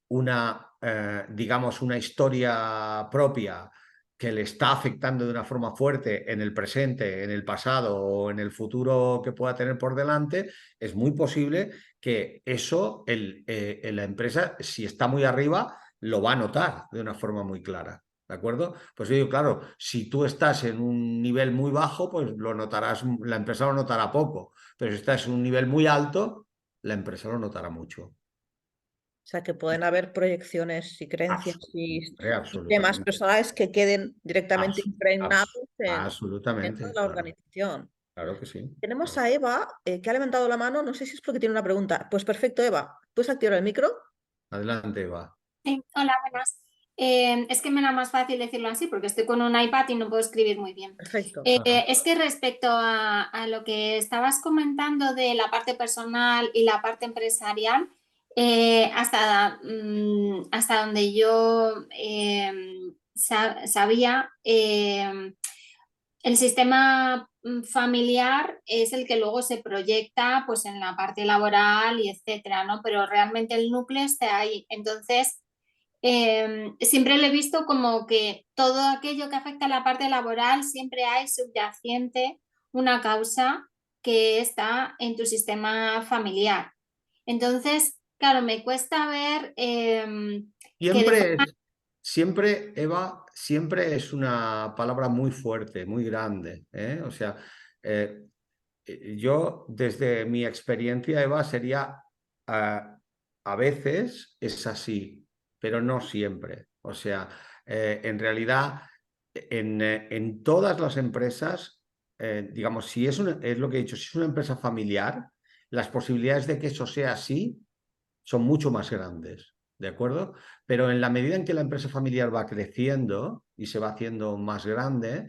digamos, una historia propia que le está afectando de una forma fuerte en el presente, en el pasado o en el futuro que pueda tener por delante, es muy posible que eso en la empresa, si está muy arriba, lo va a notar de una forma muy clara. ¿De acuerdo? Pues yo digo, claro, si tú estás en un nivel muy bajo, pues lo notarás, la empresa lo notará poco. Pero si estás en un nivel muy alto, la empresa lo notará mucho. O sea, que pueden haber proyecciones y creencias y temas Absolutamente. personales que queden directamente Abs- impregnados dentro de absolutamente, la claro. organización. Claro que sí. Tenemos Claro. a Eva, que ha levantado la mano. No sé si es porque tiene una pregunta. Pues perfecto, Eva. ¿Puedes activar el micro? Adelante, Eva. Sí, hola, buenas. Es que me era más fácil decirlo así porque estoy con un iPad y no puedo escribir muy bien. Perfecto. Ajá. Es que respecto a lo que estabas comentando de la parte personal y la parte empresarial, hasta donde yo sabía, el sistema familiar es el que luego se proyecta pues, en la parte laboral y etcétera, ¿no? Pero realmente el núcleo está ahí. Entonces, siempre lo he visto como que todo aquello que afecta a la parte laboral siempre hay subyacente una causa que está en tu sistema familiar. Entonces, claro, me cuesta ver que de Siempre, forma... siempre, Eva, siempre es una palabra muy fuerte, muy grande, ¿eh? O sea, eh, yo, desde mi experiencia, Eva, sería a veces es así, pero no siempre. O sea, en realidad, en todas las empresas, digamos, si es lo que he dicho, si es una empresa familiar, las posibilidades de que eso sea así son mucho más grandes, ¿de acuerdo? Pero en la medida en que la empresa familiar va creciendo y se va haciendo más grande,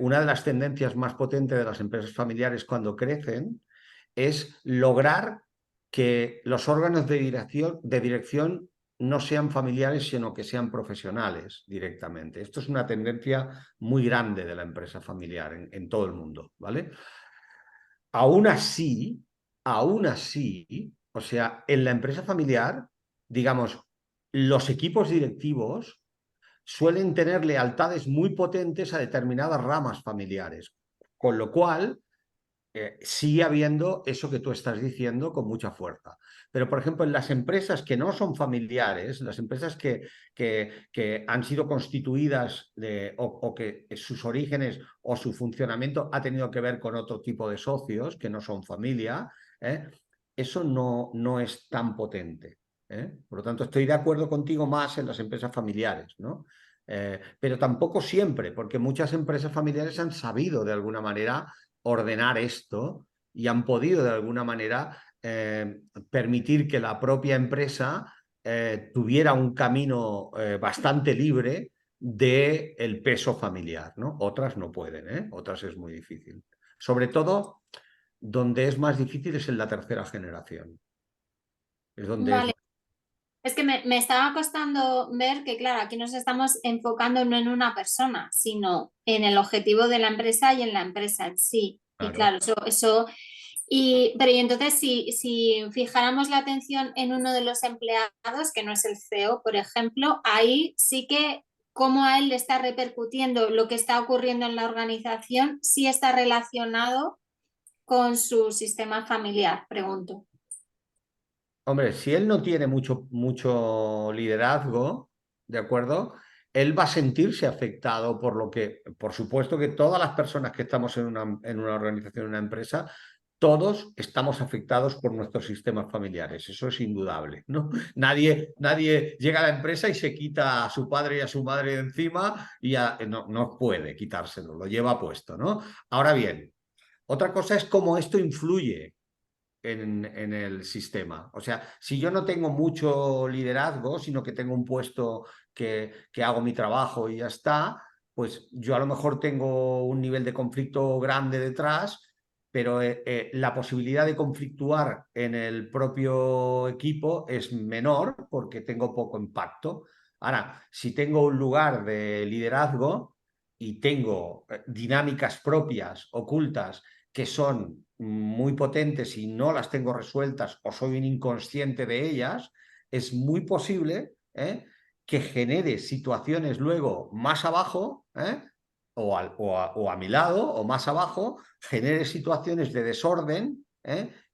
una de las tendencias más potentes de las empresas familiares cuando crecen es lograr que los órganos de dirección no sean familiares, sino que sean profesionales directamente. Esto es una tendencia muy grande de la empresa familiar en todo el mundo, ¿vale? Aún así, aún así, o sea, en la empresa familiar, digamos, los equipos directivos suelen tener lealtades muy potentes a determinadas ramas familiares, con lo cual sigue habiendo eso que tú estás diciendo con mucha fuerza. Pero, por ejemplo, en las empresas que no son familiares, las empresas que han sido constituidas o que sus orígenes o su funcionamiento ha tenido que ver con otro tipo de socios que no son familia, eso no es tan potente. Por lo tanto, estoy de acuerdo contigo más en las empresas familiares, ¿no? Pero tampoco siempre, porque muchas empresas familiares han sabido de alguna manera ordenar esto y han podido de alguna manera permitir que la propia empresa tuviera un camino bastante libre del peso familiar, ¿no? Otras no pueden, ¿eh? Otras es muy difícil. Sobre todo, donde es más difícil es en la tercera generación. Es donde es... Vale, es que me estaba costando ver que, claro, aquí nos estamos enfocando no en una persona, sino en el objetivo de la empresa y en la empresa en sí. Y Claro. claro, pero y entonces si fijáramos la atención en uno de los empleados, que no es el CEO, por ejemplo, ahí sí que cómo a él le está repercutiendo lo que está ocurriendo en la organización, sí está relacionado con su sistema familiar, pregunto. Hombre, si él no tiene mucho liderazgo, ¿de acuerdo? Él va a sentirse afectado por lo que, por supuesto que todas las personas que estamos en una organización, en una empresa, todos estamos afectados por nuestros sistemas familiares, eso es indudable, ¿no? Nadie llega a la empresa y se quita a su padre y a su madre de encima y no puede quitárselo, lo lleva puesto, ¿no? Ahora bien, Otra cosa es cómo esto influye en el sistema. O sea, si yo no tengo mucho liderazgo, sino que tengo un puesto que hago mi trabajo y ya está, pues yo a lo mejor tengo un nivel de conflicto grande detrás, pero la posibilidad de conflictuar en el propio equipo es menor porque tengo poco impacto. Ahora, si tengo un lugar de liderazgo y tengo dinámicas propias, ocultas, que son muy potentes y no las tengo resueltas o soy un inconsciente de ellas, es muy posible que genere situaciones luego más abajo, o a mi lado o más abajo, genere situaciones de desorden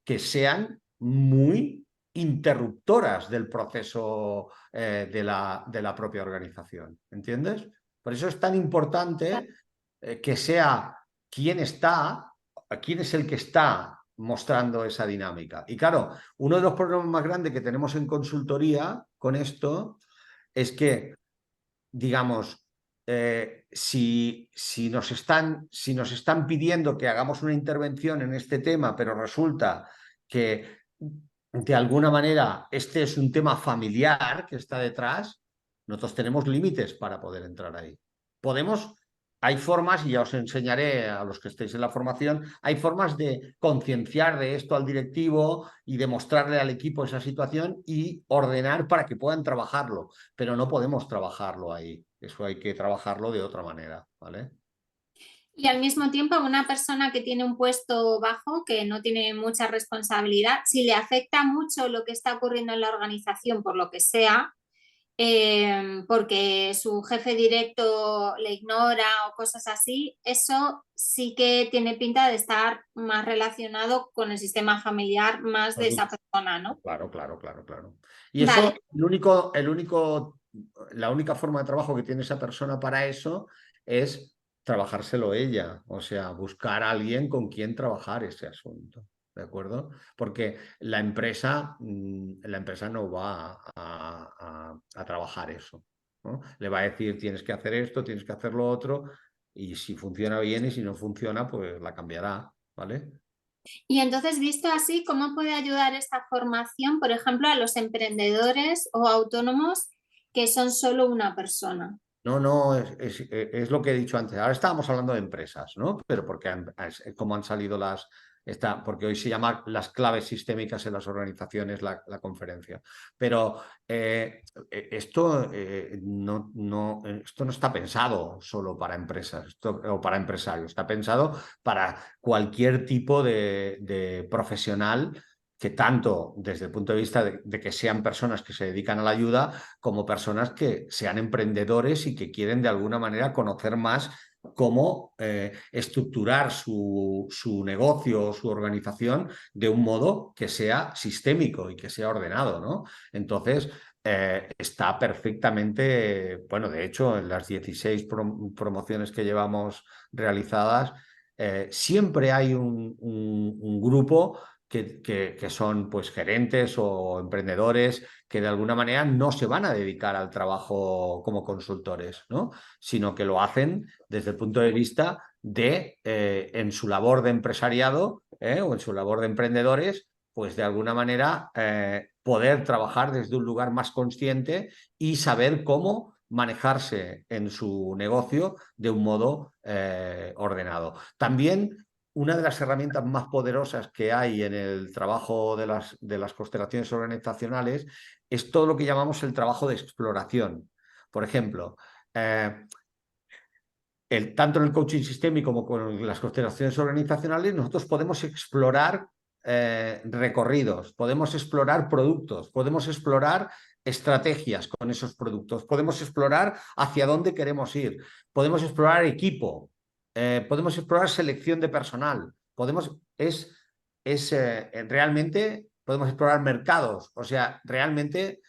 que sean muy interruptoras del proceso de la propia organización. ¿Entiendes? Por eso es tan importante que sea quién está, quién es el que está mostrando esa dinámica. Y claro, uno de los problemas más grandes que tenemos en consultoría con esto es que, digamos, si nos están pidiendo que hagamos una intervención en este tema, pero resulta que de alguna manera este es un tema familiar que está detrás, nosotros tenemos límites para poder entrar ahí. Hay formas, y ya os enseñaré a los que estéis en la formación, hay formas de concienciar de esto al directivo y de mostrarle al equipo esa situación y ordenar para que puedan trabajarlo, pero no podemos trabajarlo ahí. Eso hay que trabajarlo de otra manera, ¿vale? Y al mismo tiempo, una persona que tiene un puesto bajo, que no tiene mucha responsabilidad, si le afecta mucho lo que está ocurriendo en la organización, por lo que sea, porque su jefe directo le ignora o cosas así, eso sí que tiene pinta de estar más relacionado con el sistema familiar más de esa persona, ¿no? Claro, claro, claro, claro. Y eso, Vale. la única forma de trabajo que tiene esa persona para eso es trabajárselo ella, o sea, buscar a alguien con quien trabajar ese asunto, ¿de acuerdo? Porque la empresa no va a trabajar eso, ¿no? Le va a decir, tienes que hacer esto, tienes que hacer lo otro, y si funciona bien y si no funciona, pues la cambiará, ¿vale? Y entonces, visto así, ¿cómo puede ayudar esta formación, por ejemplo, a los emprendedores o autónomos que son solo una persona? No, no, es lo que he dicho antes. Ahora estábamos hablando de empresas, ¿no? Pero porque como han salido porque hoy se llama las claves sistémicas en las organizaciones la conferencia. Pero esto no está pensado solo para empresas o para empresarios, está pensado para cualquier tipo de profesional que tanto desde el punto de vista de que sean personas que se dedican a la ayuda, como personas que sean emprendedores y que quieren de alguna manera conocer más cómo estructurar su negocio o su organización de un modo que sea sistémico y que sea ordenado, ¿no? Entonces, está perfectamente, bueno, de hecho, en las 16 promociones que llevamos realizadas, siempre hay un grupo que son pues gerentes o emprendedores que de alguna manera no se van a dedicar al trabajo como consultores, ¿no? Sino que lo hacen desde el punto de vista de, en su labor de empresariado o en su labor de emprendedores, pues de alguna manera poder trabajar desde un lugar más consciente y saber cómo manejarse en su negocio de un modo ordenado. También una de las herramientas más poderosas que hay en el trabajo de las constelaciones organizacionales es todo lo que llamamos el trabajo de exploración. Por ejemplo, tanto en el coaching sistémico como con las constelaciones organizacionales, nosotros podemos explorar recorridos, podemos explorar productos, podemos explorar estrategias con esos productos, podemos explorar hacia dónde queremos ir, podemos explorar equipo, podemos explorar selección de personal, realmente podemos explorar mercados. O sea, realmente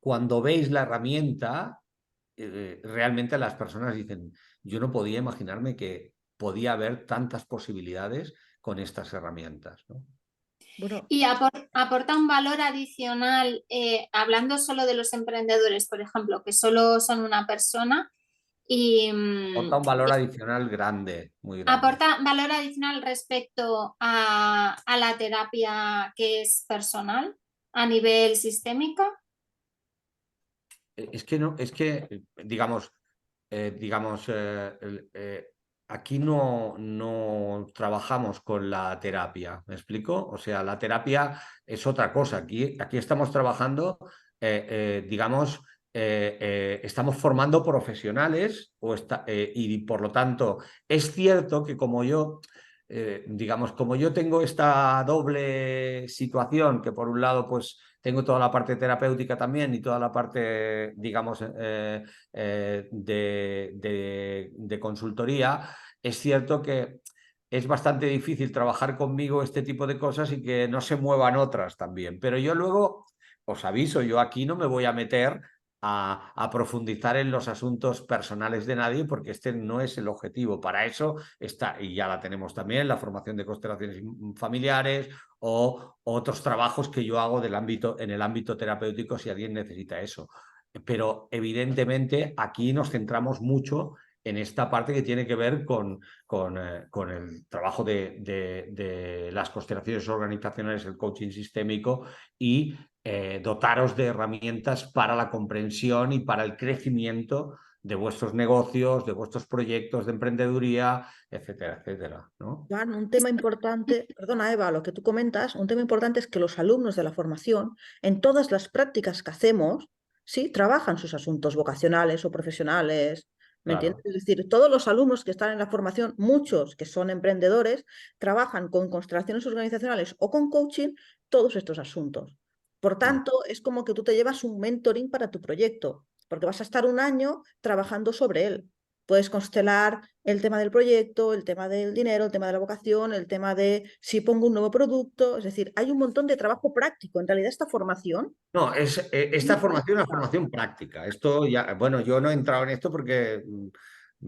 cuando veis la herramienta, realmente las personas dicen, yo no podía imaginarme que podía haber tantas posibilidades con estas herramientas, ¿no? Bueno, Y aporta un valor adicional, hablando solo de los emprendedores, por ejemplo, que solo son una persona, Y Aporta un valor adicional grande, muy grande. aporta valor adicional respecto a la terapia que es personal a nivel sistémico. Es que no, es que, digamos, aquí no trabajamos con la terapia, ¿me explico? O sea, la terapia es otra cosa. Aquí estamos trabajando, digamos, estamos formando profesionales y por lo tanto es cierto que como yo, digamos, como yo tengo esta doble situación, que por un lado, pues tengo toda la parte terapéutica también y toda la parte, digamos, de consultoría, es cierto que es bastante difícil trabajar conmigo este tipo de cosas y que no se muevan otras también. Pero yo luego, os aviso, yo aquí no me voy a meter a profundizar en los asuntos personales de nadie porque este no es el objetivo. Para eso está, y ya la tenemos también, la formación de constelaciones familiares o otros trabajos que yo hago en el ámbito terapéutico si alguien necesita eso. Pero evidentemente aquí nos centramos mucho en esta parte que tiene que ver con el trabajo de las constelaciones organizacionales, el coaching sistémico y dotaros de herramientas para la comprensión y para el crecimiento de vuestros negocios, de vuestros proyectos de emprendeduría, etcétera, etcétera, ¿no? Juan, un tema importante, perdona Eva, lo que tú comentas, un tema importante es que los alumnos de la formación, en todas las prácticas que hacemos, sí, trabajan sus asuntos vocacionales o profesionales, ¿me entiendes? Claro. Es decir, todos los alumnos que están en la formación, muchos que son emprendedores, trabajan con constelaciones organizacionales o con coaching todos estos asuntos. Por tanto, es como que tú te llevas un mentoring para tu proyecto, porque vas a estar un año trabajando sobre él. Puedes constelar el tema del proyecto, el tema del dinero, el tema de la vocación, el tema de si pongo un nuevo producto. Es decir, hay un montón de trabajo práctico. En realidad, esta formación No, esta muy formación es una práctica. formación práctica. Esto ya, bueno, yo no he entrado en esto porque,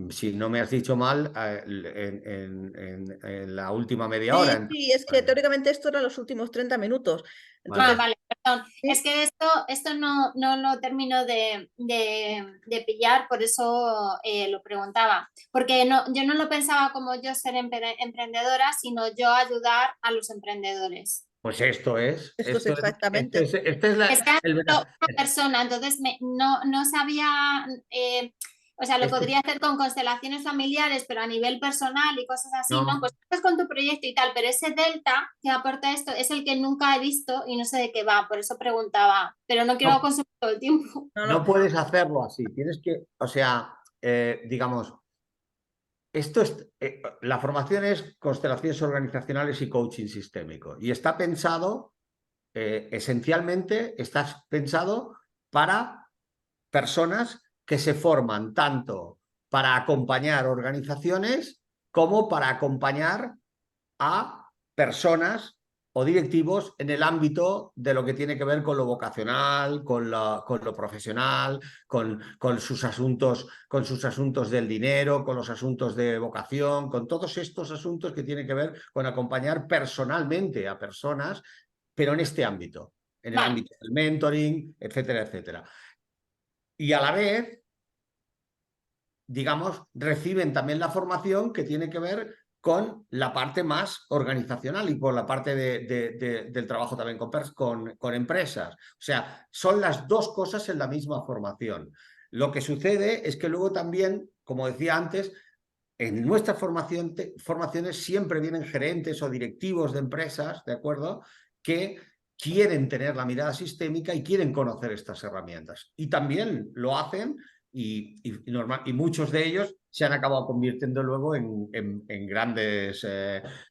si no me has dicho mal, en la última media hora. Sí, sí, es que teóricamente esto era los últimos 30 minutos. Entonces, Vale, perdón. Es sí, que esto no lo termino de pillar, por eso lo preguntaba. Porque yo no lo pensaba como yo ser emprendedora, sino yo ayudar a los emprendedores. Pues esto es, esto es esto es, exactamente. este es Que sea el solo una persona, entonces no sabía, o sea, lo este- podría hacer con constelaciones familiares, pero a nivel personal y cosas así, ¿no? no, Pues estás con tu proyecto y tal, pero ese delta que aporta esto es el que nunca he visto y no sé de qué va, por eso preguntaba, pero no quiero no, consumir todo el tiempo. No, no, no puedes hacerlo así. Tienes que, o sea, digamos, la formación es constelaciones organizacionales y coaching sistémico. Y está pensado, esencialmente, está pensado para personas que se forman tanto para acompañar organizaciones como para acompañar a personas o directivos en el ámbito de lo que tiene que ver con lo vocacional, con lo profesional, con sus asuntos del dinero, con los asuntos de vocación, con todos estos asuntos que tienen que ver con acompañar personalmente a personas, pero en este ámbito, en el Vale, ámbito del mentoring, etcétera, etcétera. Y a la vez, digamos, reciben también la formación que tiene que ver con la parte más organizacional y por la parte del trabajo también con empresas. O sea, son las dos cosas en la misma formación. Lo que sucede es que luego también, como decía antes, en nuestras formaciones siempre vienen gerentes o directivos de empresas, ¿de acuerdo? Que quieren tener la mirada sistémica y quieren conocer estas herramientas. Y también lo hacen y muchos de ellos se han acabado convirtiendo luego en grandes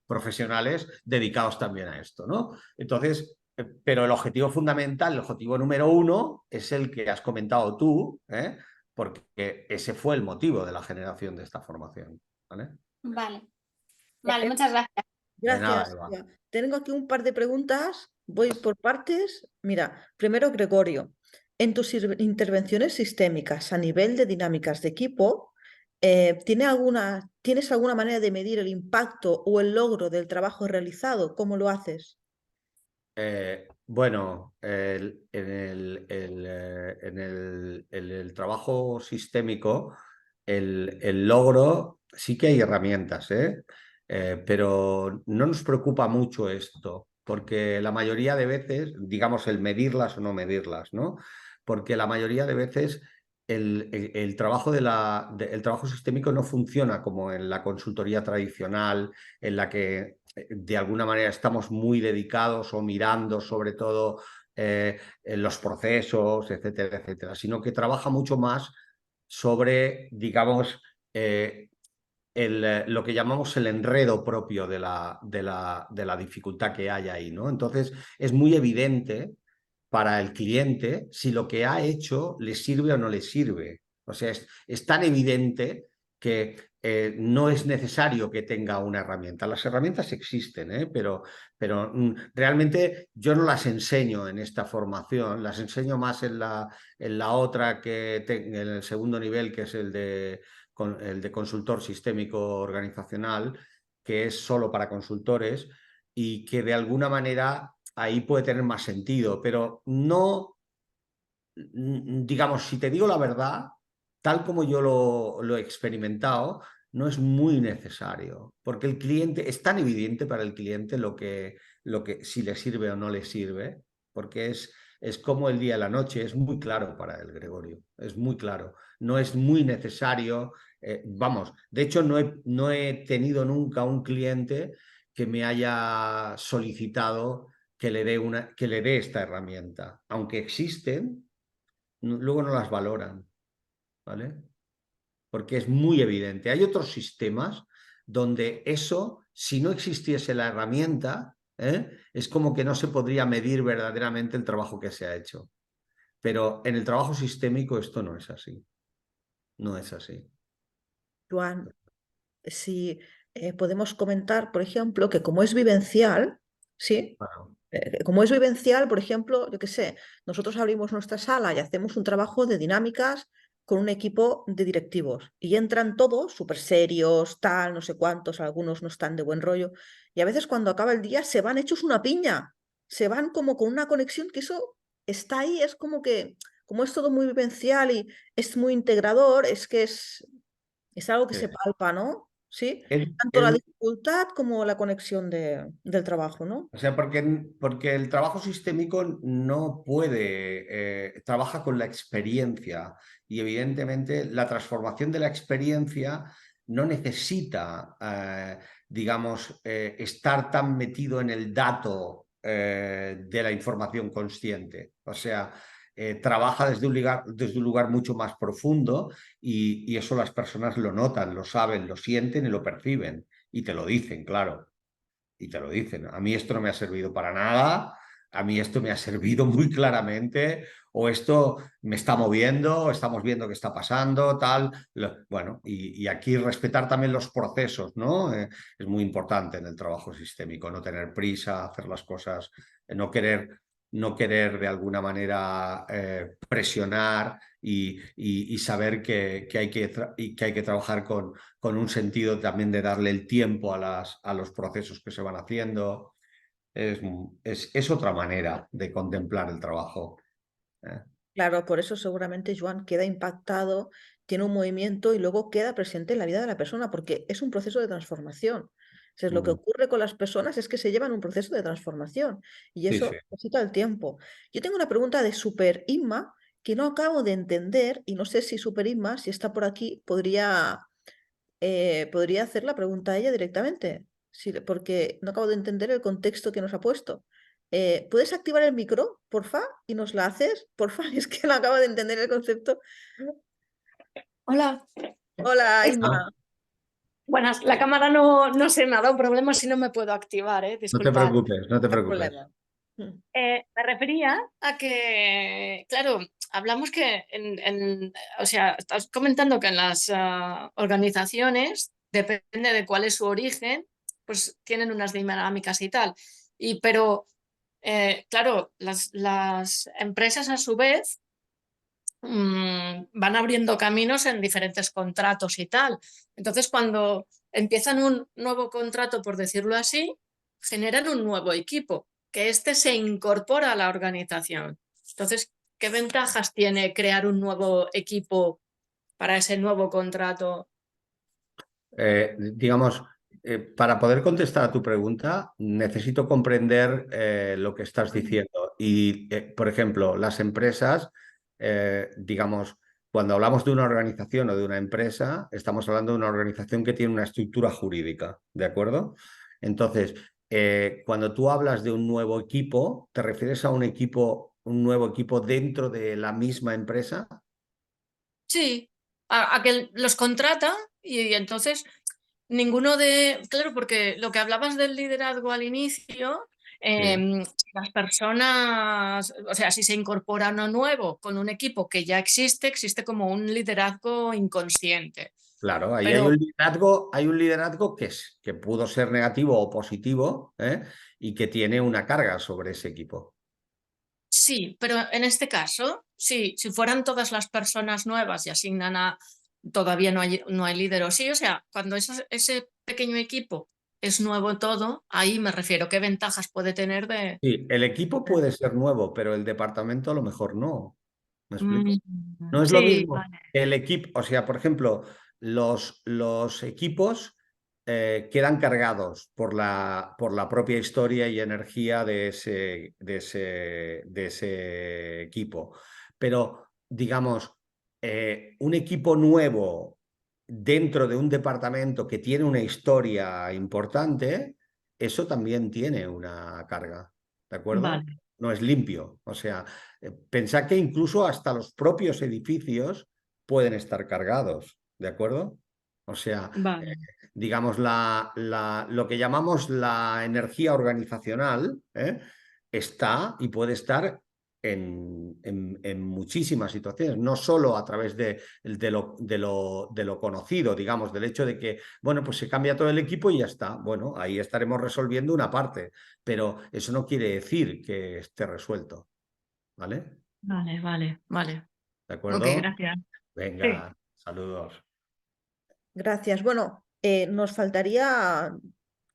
profesionales dedicados también a esto, ¿no? Entonces, pero el objetivo fundamental, el objetivo número uno, es el que has comentado tú, porque ese fue el motivo de la generación de esta formación. ¿Vale? vale, muchas gracias. De nada, Gracias, Eva. Eva. Tengo aquí un par de preguntas. Voy por partes. Mira, primero, Gregorio, en tus intervenciones sistémicas a nivel de dinámicas de equipo, ¿tienes alguna manera de medir el impacto o el logro del trabajo realizado? ¿Cómo lo haces? Bueno, en el trabajo sistémico, el logro, sí que hay herramientas, pero no nos preocupa mucho esto, porque la mayoría de veces, digamos, el medirlas o no medirlas, ¿no? Porque la mayoría de veces el trabajo el trabajo sistémico no funciona como en la consultoría tradicional, en la que de alguna manera estamos muy dedicados o mirando sobre todo en los procesos, etcétera, etcétera, sino que trabaja mucho más sobre, digamos, lo que llamamos el enredo propio de la dificultad que hay ahí, ¿no? Entonces, es muy evidente para el cliente si lo que ha hecho le sirve o no le sirve. O sea, es tan evidente que no es necesario que tenga una herramienta. Las herramientas existen, pero realmente yo no las enseño en esta formación, las enseño más en la otra, en el segundo nivel, que es el de consultor sistémico organizacional, que es solo para consultores y que de alguna manera ahí puede tener más sentido, pero no, digamos, si te digo la verdad, tal como yo lo he experimentado, no es muy necesario, porque el cliente, es tan evidente para el cliente lo que si le sirve o no le sirve, porque es como el día y la noche, es muy claro para él, Gregorio, es muy claro, no es muy necesario, vamos, de hecho no he tenido nunca un cliente que me haya solicitado que le dé esta herramienta, aunque existen, luego no las valoran, ¿vale? Porque es muy evidente. Hay otros sistemas donde eso, si no existiese la herramienta, es como que no se podría medir verdaderamente el trabajo que se ha hecho. Pero en el trabajo sistémico esto no es así. No es así. Joan, si podemos comentar, por ejemplo, que como es vivencial, ¿sí? Bueno, Como es vivencial, por ejemplo, yo qué sé, nosotros abrimos nuestra sala y hacemos un trabajo de dinámicas con un equipo de directivos y entran todos súper serios, tal, no sé cuántos, algunos no están de buen rollo y a veces cuando acaba el día se van hechos una piña, se van como con una conexión que eso está ahí, es como que, como es todo muy vivencial y es muy integrador, es que es algo que sí. se palpa, ¿no? ¿Sí? Es, Tanto la es dificultad como la conexión del trabajo, ¿no? O sea, porque el trabajo sistémico no puede, trabaja con la experiencia y evidentemente la transformación de la experiencia no necesita, digamos, estar tan metido en el dato de la información consciente. O sea, trabaja desde un lugar mucho más profundo y eso las personas lo notan, lo saben, lo sienten y lo perciben y te lo dicen, claro. Y te lo dicen. A mí esto no me ha servido para nada, a mí esto me ha servido muy claramente, o esto me está moviendo, estamos viendo qué está pasando, tal. Bueno, y aquí respetar también los procesos, ¿no? Es muy importante en el trabajo sistémico, no tener prisa, hacer las cosas, no querer de alguna manera presionar y saber que hay que trabajar con un sentido también de darle el tiempo a los procesos que se van haciendo. Es, es otra manera de contemplar el trabajo. ¿Eh? Claro, por eso seguramente Joan queda impactado, tiene un movimiento y luego queda presente en la vida de la persona, porque es un proceso de transformación. O sea, lo que Mm. ocurre con las personas es que se llevan un proceso de transformación y Sí, sí. eso necesita el tiempo. Yo tengo una pregunta de Super Inma que no acabo de entender y no sé si Super Inma, si está por aquí, podría hacer la pregunta a ella directamente, porque no acabo de entender el contexto que nos ha puesto. ¿Puedes activar el micro, porfa? Y nos la haces, porfa. Es que no acabo de entender el concepto. Hola, Hola, es- Ah, Inma. buenas. La cámara no se me ha dado un problema si no me puedo activar, no te disculpad. preocupes, no te No hay preocupes. problema. Mm. Me refería a que, claro, hablamos que, o sea, estás comentando que en las organizaciones, depende de cuál es su origen, pues tienen unas dinámicas y tal. Pero, claro, las empresas a su vez van abriendo caminos en diferentes contratos y tal. Entonces, cuando empiezan un nuevo contrato, por decirlo así, generan un nuevo equipo, que este se incorpora a la organización. Entonces, ¿qué ventajas tiene crear un nuevo equipo para ese nuevo contrato? Digamos, para poder contestar a tu pregunta, necesito comprender lo que estás diciendo. Y, por ejemplo, las empresas, digamos, cuando hablamos de una organización o de una empresa, estamos hablando de una organización que tiene una estructura jurídica, ¿de acuerdo? Entonces, cuando tú hablas de un nuevo equipo, ¿te refieres a un equipo, un nuevo equipo dentro de la misma empresa? Sí, a que los contrata y entonces ninguno de... Claro, porque lo que hablabas del liderazgo al inicio, Sí. las personas, o sea, si se incorpora uno nuevo con un equipo que ya existe, existe como un liderazgo inconsciente. Claro, ahí Pero hay un liderazgo que pudo ser negativo o positivo, ¿eh? Y que tiene una carga sobre ese equipo. sí, pero en este caso, sí, si fueran todas las personas nuevas y asignan a... Todavía no hay líder o sí, o sea, cuando ese pequeño equipo es nuevo todo, ahí me refiero, ¿qué ventajas puede tener de... Sí, el equipo puede ser nuevo, pero el departamento a lo mejor no. ¿Me explico? Mm, No es lo sí, mismo vale. el equipo, o sea, por ejemplo, los equipos quedan cargados por la propia historia y energía de ese equipo. Pero, digamos, un equipo nuevo dentro de un departamento que tiene una historia importante, eso también tiene una carga, ¿de acuerdo? Vale, No es limpio. O sea, pensad que incluso hasta los propios edificios pueden estar cargados, ¿de acuerdo? O sea, vale, digamos, lo que llamamos la energía organizacional está y puede estar en muchísimas situaciones, no solo a través de lo conocido, digamos, del hecho de que, bueno, pues se cambia todo el equipo y ya está. Bueno, ahí estaremos resolviendo una parte, pero eso no quiere decir que esté resuelto, ¿vale? vale, vale, vale. ¿De Ok, acuerdo? gracias. Sí. Venga, saludos. Gracias. Bueno, nos faltaría,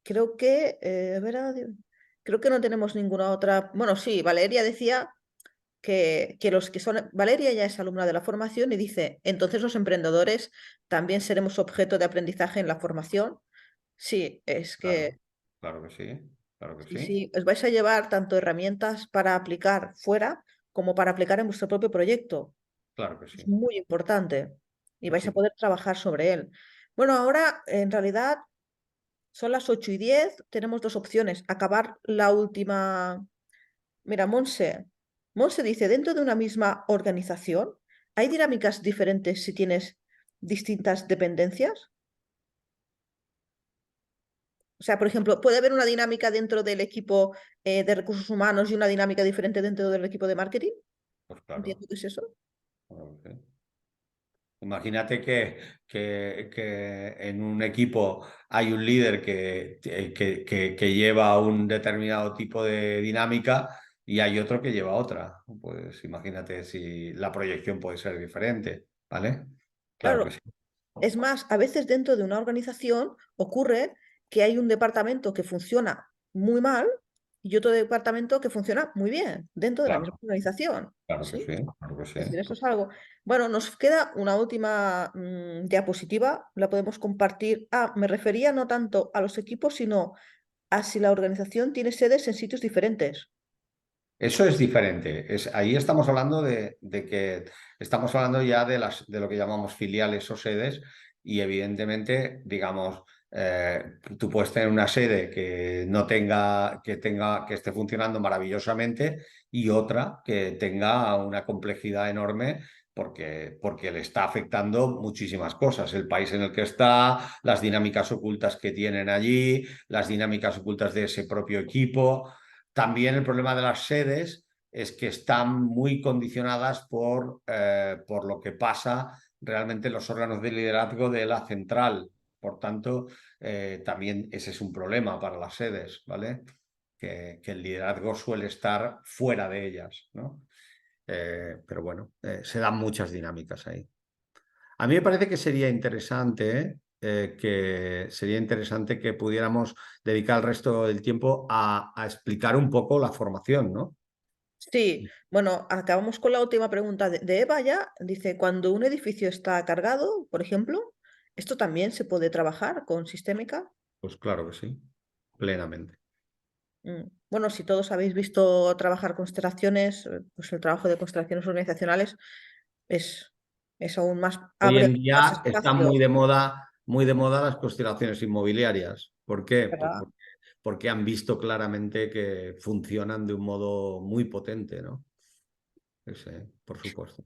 creo que, a ver, creo que no tenemos ninguna otra. Bueno, sí, Valeria decía que los que son, Valeria ya es alumna de la formación y dice, entonces los emprendedores también seremos objeto de aprendizaje en la formación. Sí, es que Claro, claro que sí, claro que sí, sí, sí, os vais a llevar tanto herramientas para aplicar fuera como para aplicar en vuestro propio proyecto. claro que Es sí, muy importante y que vais a sí. poder trabajar sobre él. Bueno, ahora en realidad son las 8:10, tenemos dos opciones. Acabar la última. Mira, Monse dice, dentro de una misma organización, ¿hay dinámicas diferentes si tienes distintas dependencias? O sea, por ejemplo, ¿puede haber una dinámica dentro del equipo de recursos humanos y una dinámica diferente dentro del equipo de marketing? Pues claro, Entiendo que es eso. claro que sí. Imagínate que en un equipo hay un líder que lleva un determinado tipo de dinámica y hay otro que lleva otra. Pues imagínate si la proyección puede ser diferente, ¿vale? Claro que Claro, sí, es más, a veces dentro de una organización ocurre que hay un departamento que funciona muy mal y otro departamento que funciona muy bien dentro de la misma claro, organización. claro que ¿Sí? sí, claro que sí. Es decir, eso es algo. Bueno, nos queda una última diapositiva, la podemos compartir. Ah, me refería no tanto a los equipos, sino a si la organización tiene sedes en sitios diferentes. Eso es diferente. Ahí estamos hablando de que estamos hablando ya de lo que llamamos filiales o sedes y evidentemente, digamos, tú puedes tener una sede que no que esté funcionando maravillosamente y otra que tenga una complejidad enorme porque le está afectando muchísimas cosas. El país en el que está, las dinámicas ocultas que tienen allí, las dinámicas ocultas de ese propio equipo. También el problema de las sedes es que están muy condicionadas por lo que pasa realmente en los órganos de liderazgo de la central. Por tanto, también ese es un problema para las sedes, ¿vale? Que el liderazgo suele estar fuera de ellas, ¿no? Pero bueno, se dan muchas dinámicas ahí. A mí me parece que sería interesante que pudiéramos dedicar el resto del tiempo a explicar un poco la formación, ¿no? Sí, bueno, acabamos con la última pregunta de Eva ya. Dice, cuando un edificio está cargado, por ejemplo, ¿esto también se puede trabajar con sistémica? Pues claro que sí, plenamente. Bueno, si todos habéis visto trabajar constelaciones, pues el trabajo de constelaciones organizacionales es, es aún más, Hoy abre en más día están espacio, muy de moda las constelaciones inmobiliarias. ¿Por qué? Pues ¿verdad? porque han visto claramente que funcionan de un modo muy potente, ¿no? Sí, por supuesto.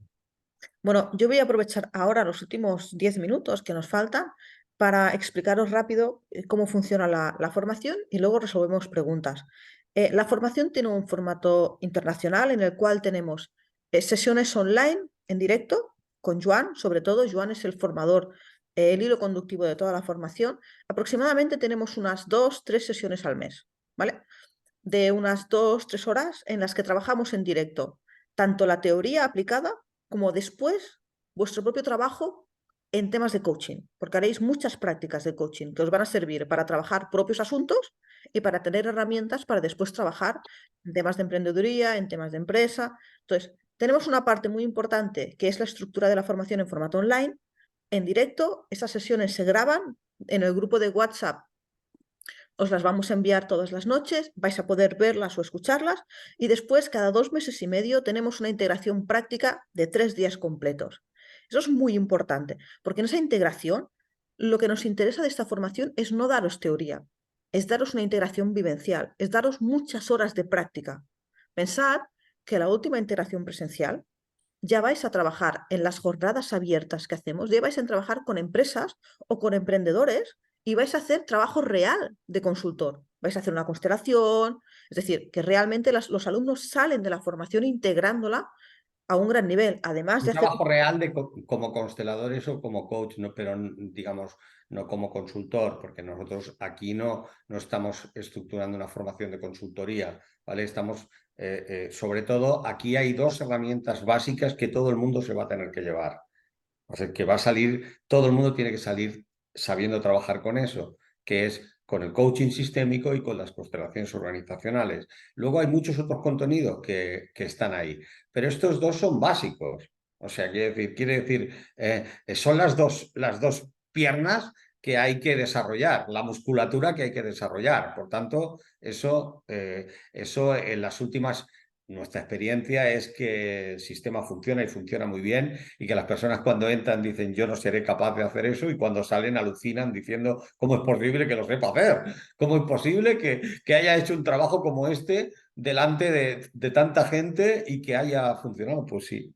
Bueno, yo voy a aprovechar ahora los últimos 10 minutos que nos faltan para explicaros rápido cómo funciona la formación y luego resolvemos preguntas. La formación tiene un formato internacional en el cual tenemos sesiones online en directo con Joan, sobre todo. Joan es el formador, el hilo conductivo de toda la formación. Aproximadamente tenemos unas 2, 3 sesiones al mes, ¿vale? De unas 2, 3 horas en las que trabajamos en directo, tanto la teoría aplicada como después vuestro propio trabajo en temas de coaching, porque haréis muchas prácticas de coaching que os van a servir para trabajar propios asuntos y para tener herramientas para después trabajar en temas de emprendeduría, en temas de empresa. Entonces, tenemos una parte muy importante que es la estructura de la formación en formato online, en directo. Esas sesiones se graban en el grupo de WhatsApp. Os las vamos a enviar todas las noches, vais a poder verlas o escucharlas y después cada 2 meses y medio tenemos una integración práctica de 3 días completos. Eso es muy importante porque en esa integración lo que nos interesa de esta formación es no daros teoría, es daros una integración vivencial, es daros muchas horas de práctica. Pensad que la última integración presencial ya vais a trabajar en las jornadas abiertas que hacemos, ya vais a trabajar con empresas o con emprendedores y vais a hacer trabajo real de consultor. Vais a hacer una constelación, es decir, que realmente los alumnos salen de la formación integrándola a un gran nivel, además Un de hacer... trabajo real como consteladores o como coach, ¿no? Pero digamos, no como consultor, porque nosotros aquí no estamos estructurando una formación de consultoría, ¿vale? Estamos, sobre todo, aquí hay dos herramientas básicas que todo el mundo se va a tener que llevar. O sea, que va a salir, todo el mundo tiene que salir sabiendo trabajar con eso, que es con el coaching sistémico y con las constelaciones organizacionales. Luego hay muchos otros contenidos que están ahí, pero estos dos son básicos. O sea, quiere decir son las dos piernas que hay que desarrollar, la musculatura que hay que desarrollar. Por tanto, eso en las últimas... Nuestra experiencia es que el sistema funciona y funciona muy bien y que las personas cuando entran dicen yo no seré capaz de hacer eso y cuando salen alucinan diciendo cómo es posible que lo sepa hacer, cómo es posible que haya hecho un trabajo como este delante de tanta gente y que haya funcionado. Pues sí,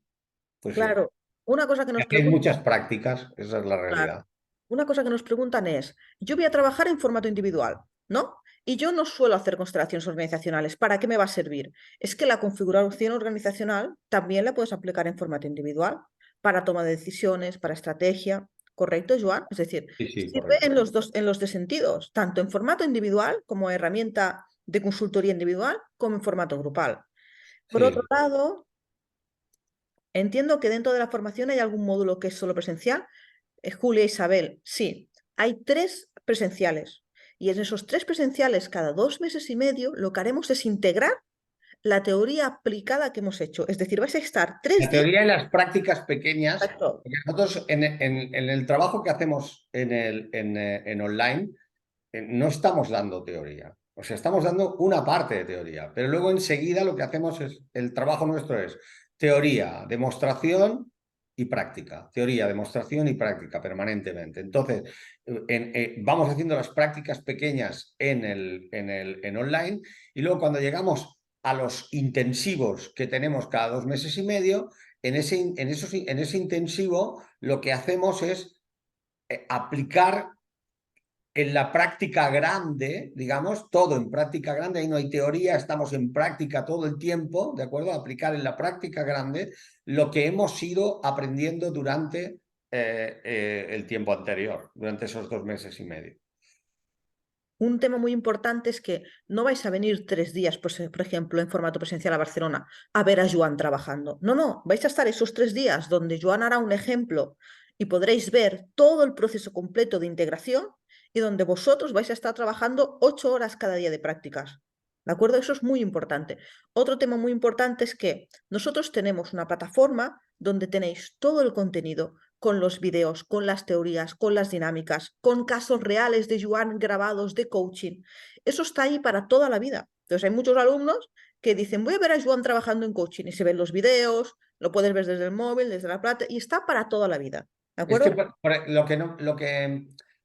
pues sí. Claro, una cosa que nos Hay preguntan, muchas prácticas, esa es la claro, realidad. una cosa que nos preguntan es, yo voy a trabajar en formato individual, ¿no? Y yo no suelo hacer constelaciones organizacionales. ¿Para qué me va a servir? Es que la configuración organizacional también la puedes aplicar en formato individual, para toma de decisiones, para estrategia. ¿Correcto, Joan? Es decir, Sí, sí, sirve correcto. en los dos sentidos, tanto en formato individual como herramienta de consultoría individual, como en formato grupal. Por otro Sí. lado, entiendo que dentro de la formación hay algún módulo que es solo presencial. Julia, Isabel, sí, hay 3 presenciales. Y en esos 3 presenciales, cada 2 meses y medio, lo que haremos es integrar la teoría aplicada que hemos hecho. Es decir, vais a estar La 3 días. teoría y las prácticas pequeñas, Exacto. porque nosotros en el trabajo que hacemos en online, no estamos dando teoría. O sea, estamos dando una parte de teoría, pero luego enseguida lo que hacemos es, el trabajo nuestro es teoría, demostración y práctica. Teoría, demostración y práctica permanentemente. Entonces, vamos haciendo las prácticas pequeñas en online y luego cuando llegamos a los intensivos que tenemos cada 2 meses y medio, en ese intensivo lo que hacemos es aplicar en la práctica grande, digamos, todo en práctica grande, ahí no hay teoría, estamos en práctica todo el tiempo, ¿de acuerdo? Aplicar en la práctica grande lo que hemos ido aprendiendo durante el tiempo anterior, durante esos 2 meses y medio. Un tema muy importante es que no vais a venir 3 días, pues, por ejemplo, en formato presencial a Barcelona a ver a Joan trabajando. No, no, vais a estar esos 3 días donde Joan hará un ejemplo y podréis ver todo el proceso completo de integración y donde vosotros vais a estar trabajando 8 horas cada día de prácticas. ¿De acuerdo? Eso es muy importante. Otro tema muy importante es que nosotros tenemos una plataforma donde tenéis todo el contenido, con los videos, con las teorías, con las dinámicas, con casos reales de Joan grabados de coaching. Eso está ahí para toda la vida. Entonces hay muchos alumnos que dicen, voy a ver a Joan trabajando en coaching y se ven los videos, lo puedes ver desde el móvil, desde la plata y está para toda la vida. ¿De Es que acuerdo?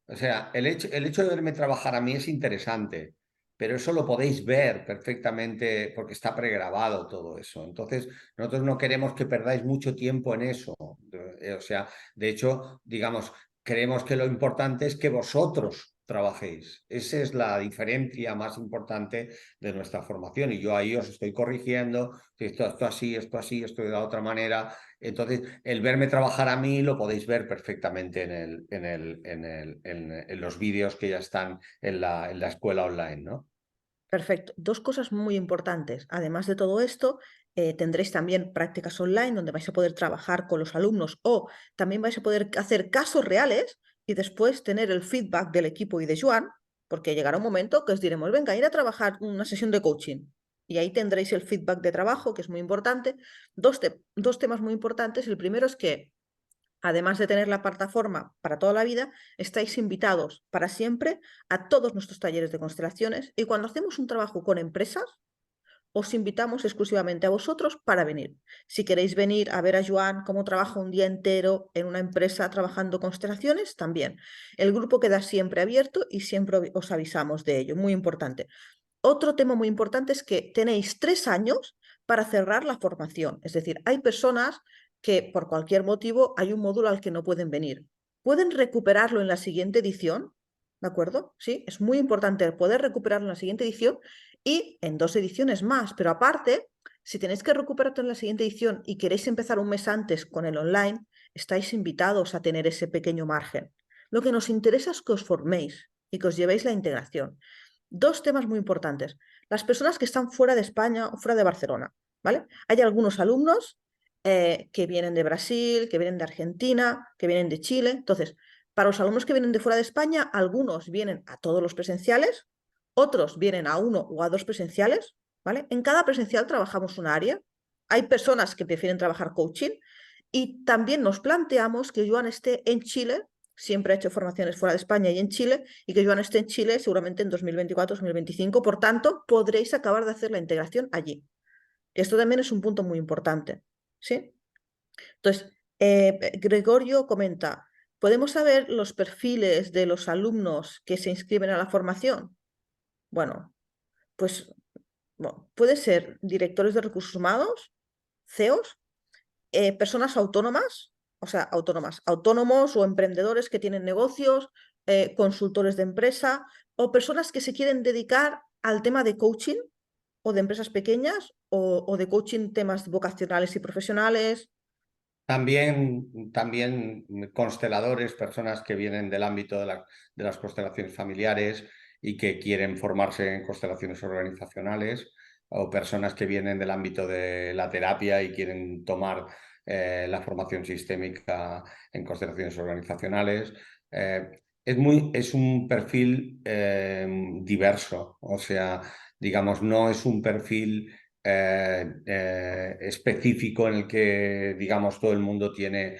o sea, el hecho de verme trabajar a mí es interesante, pero eso lo podéis ver perfectamente porque está pregrabado todo eso. Entonces, nosotros no queremos que perdáis mucho tiempo en eso. O sea, de hecho, digamos, creemos que lo importante es que vosotros trabajéis. Esa es la diferencia más importante de nuestra formación. Y yo ahí os estoy corrigiendo, esto así, esto de la otra manera. Entonces, el verme trabajar a mí lo podéis ver perfectamente en los vídeos que ya están en la escuela online, ¿no? Perfecto. Dos cosas muy importantes. Además de todo esto, tendréis también prácticas online donde vais a poder trabajar con los alumnos o también vais a poder hacer casos reales y después tener el feedback del equipo y de Joan, porque llegará un momento que os diremos, venga, ir a trabajar una sesión de coaching. Y ahí tendréis el feedback de trabajo, que es muy importante. Dos temas muy importantes. El primero es que además de tener la plataforma para toda la vida, estáis invitados para siempre a todos nuestros talleres de constelaciones y cuando hacemos un trabajo con empresas, os invitamos exclusivamente a vosotros para venir. Si queréis venir a ver a Joan cómo trabaja un día entero en una empresa trabajando constelaciones, también. El grupo queda siempre abierto y siempre os avisamos de ello, muy importante. Otro tema muy importante es que tenéis 3 años para cerrar la formación. Es decir, hay personas que por cualquier motivo hay un módulo al que no pueden venir. Pueden recuperarlo en la siguiente edición, ¿de acuerdo? Sí, es muy importante poder recuperarlo en la siguiente edición y en 2 ediciones más. Pero aparte, si tenéis que recuperarlo en la siguiente edición y queréis empezar un mes antes con el online, estáis invitados a tener ese pequeño margen. Lo que nos interesa es que os forméis y que os llevéis la integración. Dos temas muy importantes. Las personas que están fuera de España o fuera de Barcelona, ¿vale? Hay algunos alumnos que vienen de Brasil, que vienen de Argentina, que vienen de Chile. Entonces, para los alumnos que vienen de fuera de España, algunos vienen a todos los presenciales, otros vienen a 1 o a 2 presenciales, ¿vale? En cada presencial trabajamos un área. Hay personas que prefieren trabajar coaching y también nos planteamos que Joan esté en Chile. Siempre ha hecho formaciones fuera de España y en Chile, y que Joan esté en Chile seguramente en 2024-2025. Por tanto, podréis acabar de hacer la integración allí. Esto también es un punto muy importante, ¿sí? Entonces, Gregorio comenta, ¿podemos saber los perfiles de los alumnos que se inscriben a la formación? Bueno, pues puede ser directores de recursos humanos, CEOs, personas autónomas, o sea, autónomos o emprendedores que tienen negocios, consultores de empresa o personas que se quieren dedicar al tema de coaching o de empresas pequeñas o de coaching temas vocacionales y profesionales. También consteladores, personas que vienen del ámbito de las constelaciones familiares y que quieren formarse en constelaciones organizacionales, o personas que vienen del ámbito de la terapia y quieren tomar la formación sistémica en constelaciones organizacionales. Es un perfil diverso, o sea, digamos, no es un perfil específico en el que, digamos, todo el mundo tiene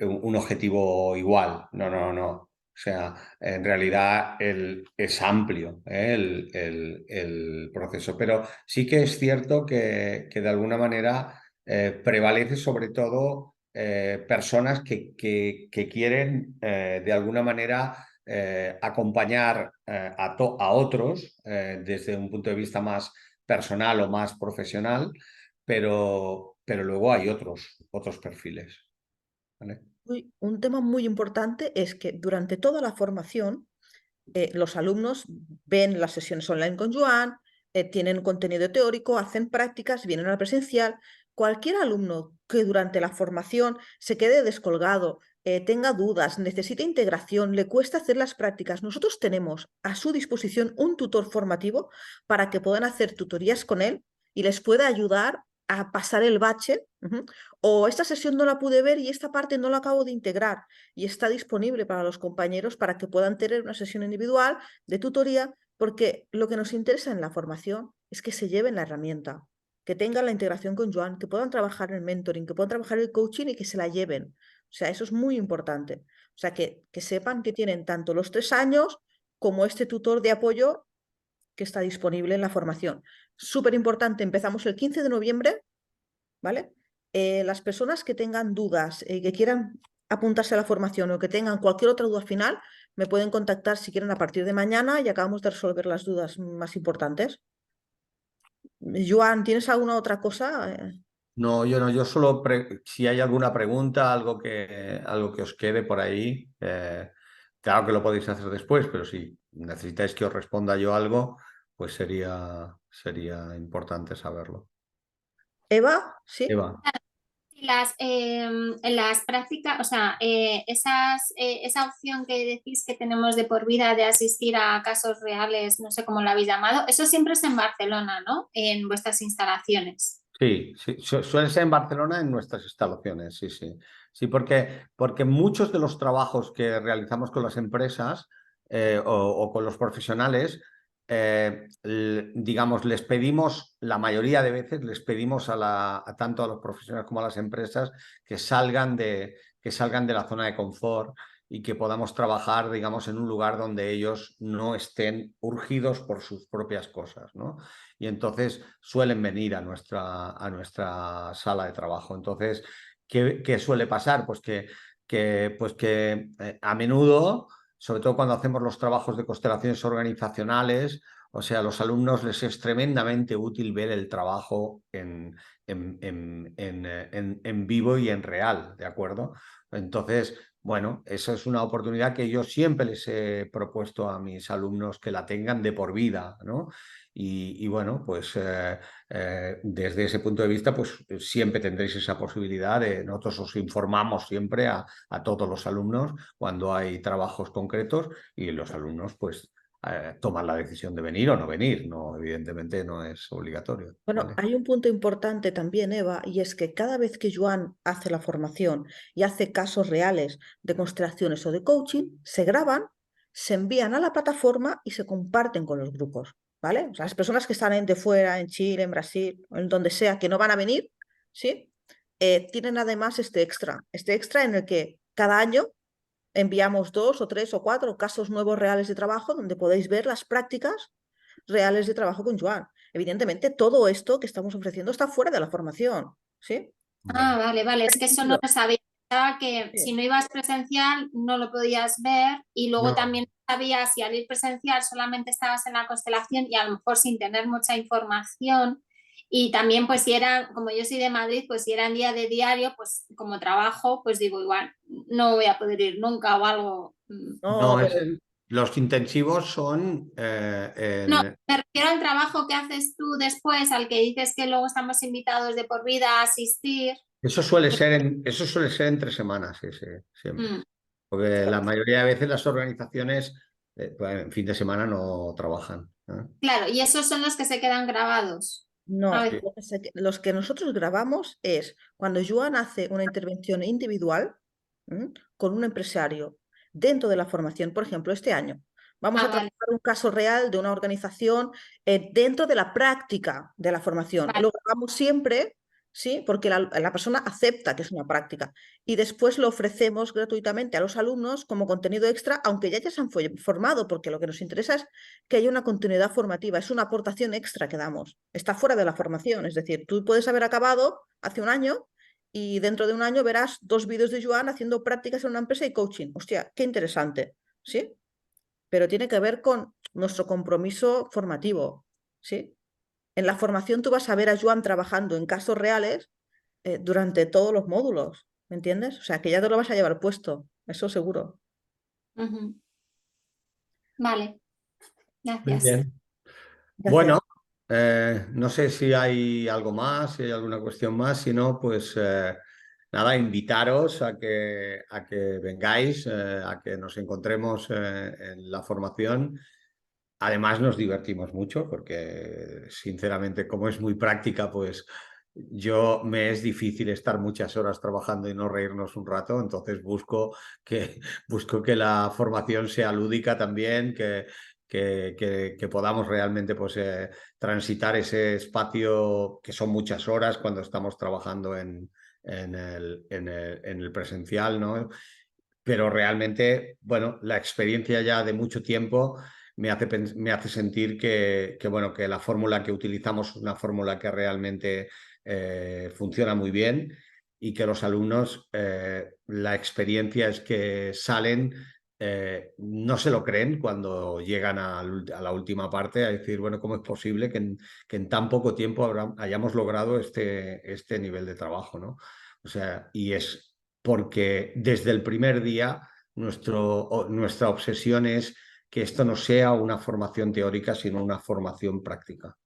un objetivo igual. No, no, no. O sea, en realidad es amplio el proceso, pero sí que es cierto que de alguna manera prevalece sobre todo personas que quieren de alguna manera acompañar a otros desde un punto de vista más personal o más profesional, pero luego hay otros perfiles. ¿Vale? Un tema muy importante es que durante toda la formación los alumnos ven las sesiones online con Joan, tienen contenido teórico, hacen prácticas, vienen a la presencial. Cualquier alumno que durante la formación se quede descolgado, tenga dudas, necesite integración, le cuesta hacer las prácticas, nosotros tenemos a su disposición un tutor formativo para que puedan hacer tutorías con él y les pueda ayudar a pasar el bache. O esta sesión no la pude ver y esta parte no la acabo de integrar y está disponible para los compañeros para que puedan tener una sesión individual de tutoría Porque lo que nos interesa en la formación es que se lleven la herramienta, que tengan la integración con Joan, que puedan trabajar en el mentoring, que puedan trabajar en el coaching y que se la lleven. O sea, eso es muy importante. O sea, que sepan que tienen tanto los 3 años como este tutor de apoyo que está disponible en la formación. Súper importante, empezamos el 15 de noviembre, ¿vale? Las personas que tengan dudas, que quieran apuntarse a la formación o que tengan cualquier otra duda final, me pueden contactar si quieren a partir de mañana y acabamos de resolver las dudas más importantes. Joan, ¿tienes alguna otra cosa? No, yo no, yo solo si hay alguna pregunta, algo que os quede por ahí, claro que lo podéis hacer después, pero si necesitáis que os responda yo algo, pues sería importante saberlo. Eva, ¿sí? Eva. En las prácticas, o sea, esa opción que decís que tenemos de por vida de asistir a casos reales, no sé cómo lo habéis llamado, eso siempre es en Barcelona, ¿no? En vuestras instalaciones. Sí, sí, suele ser en Barcelona en nuestras instalaciones, sí, sí. Sí, porque muchos de los trabajos que realizamos con las empresas o con los profesionales, digamos, les pedimos, la mayoría de veces les pedimos tanto a los profesionales como a las empresas que salgan de la zona de confort y que podamos trabajar, digamos, en un lugar donde ellos no estén urgidos por sus propias cosas, ¿no? Y entonces suelen venir a nuestra sala de trabajo. Entonces, ¿qué suele pasar? Pues que a menudo, sobre todo cuando hacemos los trabajos de constelaciones organizacionales, o sea, a los alumnos les es tremendamente útil ver el trabajo en vivo y en real, ¿de acuerdo? Entonces, bueno, eso es una oportunidad que yo siempre les he propuesto a mis alumnos que la tengan de por vida, ¿no? Y bueno, pues desde ese punto de vista, pues siempre tendréis esa posibilidad nosotros os informamos siempre a todos los alumnos cuando hay trabajos concretos y los alumnos pues toman la decisión de venir o no venir, no, evidentemente no es obligatorio. Bueno, ¿Vale? hay un punto importante también, Eva, y es que cada vez que Joan hace la formación y hace casos reales de constelaciones o de coaching, se graban, se envían a la plataforma y se comparten con los grupos, ¿vale? O sea, las personas que están de fuera, en Chile, en Brasil, o en donde sea, que no van a venir, ¿sí? Tienen además este extra en el que cada año enviamos 2 o 3 o 4 casos nuevos reales de trabajo donde podéis ver las prácticas reales de trabajo con Joan. Evidentemente, todo esto que estamos ofreciendo está fuera de la formación, ¿sí? Ah, vale, vale, es que eso no lo sabía. Pensaba que si Sí. no ibas presencial no lo podías ver y luego No, también sabías si al ir presencial solamente estabas en la constelación y a lo mejor sin tener mucha información y también pues si era, como yo soy de Madrid, pues si era en día de diario, pues como trabajo, pues digo igual, no voy a poder ir nunca o algo. No, no, pero los intensivos son No, me refiero al trabajo que haces tú después, al que dices que luego estamos invitados de por vida a asistir. eso suele ser entre semanas, sí, sí, siempre. Mm. Porque la mayoría de veces las organizaciones pues, en fin de semana no trabajan. ¿Eh? Claro, y esos son los que se quedan grabados. A no. ver, Los que nosotros grabamos es cuando Joan hace una intervención individual con un empresario dentro de la formación. Por ejemplo, este año vamos a vale, trabajar un caso real de una organización dentro de la práctica de la formación. vale. Lo grabamos siempre, ¿sí? Porque la persona acepta que es una práctica y después lo ofrecemos gratuitamente a los alumnos como contenido extra, aunque ya se han formado, porque lo que nos interesa es que haya una continuidad formativa, es una aportación extra que damos. Está fuera de la formación, es decir, tú puedes haber acabado hace un año y dentro de un año verás 2 vídeos de Joan haciendo prácticas en una empresa y coaching. Hostia, qué interesante, ¿sí? Pero tiene que ver con nuestro compromiso formativo, ¿sí? En la formación tú vas a ver a Joan trabajando en casos reales durante todos los módulos, ¿me entiendes? O sea, que ya te lo vas a llevar puesto, eso seguro. Ujú. Vale, Muy gracias. bien. Gracias. Bueno, no sé si hay algo más, si hay alguna cuestión más, si no, pues nada, invitaros a que vengáis, a que nos encontremos en la formación. Además nos divertimos mucho porque sinceramente como es muy práctica, pues me es difícil estar muchas horas trabajando y no reírnos un rato, entonces busco que la formación sea lúdica también, que podamos realmente pues, transitar ese espacio que son muchas horas cuando estamos trabajando en el presencial, ¿no? Pero realmente, bueno, la experiencia ya de mucho tiempo me hace sentir bueno, que la fórmula que utilizamos es una fórmula que realmente funciona muy bien y que los alumnos, la experiencia es que salen, no se lo creen cuando llegan a la última parte a decir, bueno, ¿cómo es posible que en tan poco tiempo hayamos logrado este nivel de trabajo, ¿no? O sea, y es porque desde el primer día nuestra obsesión es que esto no sea una formación teórica, sino una formación práctica.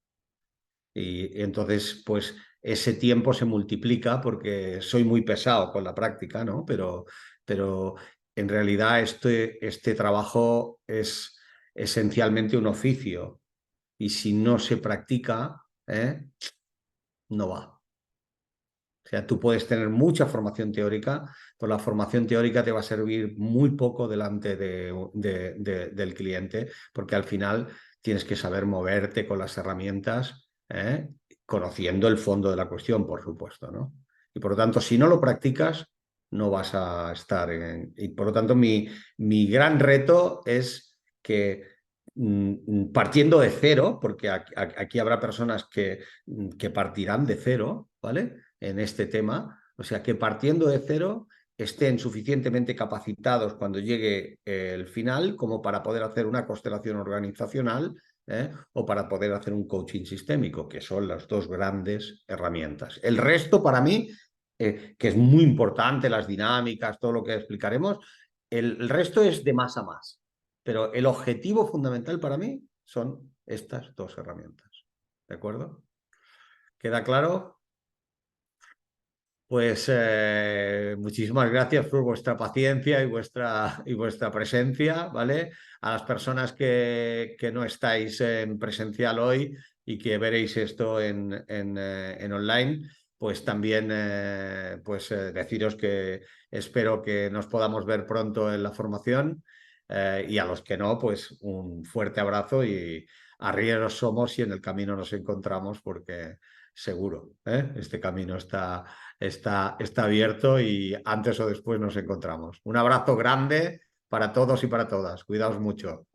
Y entonces, pues ese tiempo se multiplica porque soy muy pesado con la práctica, ¿no? Pero en realidad este trabajo es esencialmente un oficio y si no se practica, no va. O sea, tú puedes tener mucha formación teórica, pero la formación teórica te va a servir muy poco delante del cliente, porque al final tienes que saber moverte con las herramientas, conociendo el fondo de la cuestión, por supuesto, ¿no? Y por lo tanto, si no lo practicas, no vas a estar en... Y por lo tanto, mi gran reto es que partiendo de cero, porque aquí habrá personas que partirán de cero, ¿vale? En este tema, o sea, que partiendo de cero estén suficientemente capacitados cuando llegue el final como para poder hacer una constelación organizacional, o para poder hacer un coaching sistémico, que son las dos grandes herramientas. El resto para mí, que es muy importante, las dinámicas, todo lo que explicaremos, el resto es de más a más. Pero el objetivo fundamental para mí son estas dos herramientas. ¿De acuerdo? ¿Queda claro? Pues muchísimas gracias por vuestra paciencia y vuestra presencia, ¿vale? A las personas que no estáis en presencial hoy y que veréis esto en online, pues también deciros que espero que nos podamos ver pronto en la formación, y a los que no, pues un fuerte abrazo y arrieros somos y en el camino nos encontramos porque seguro, este camino está abierto y antes o después nos encontramos. Un abrazo grande para todos y para todas. Cuidaos mucho.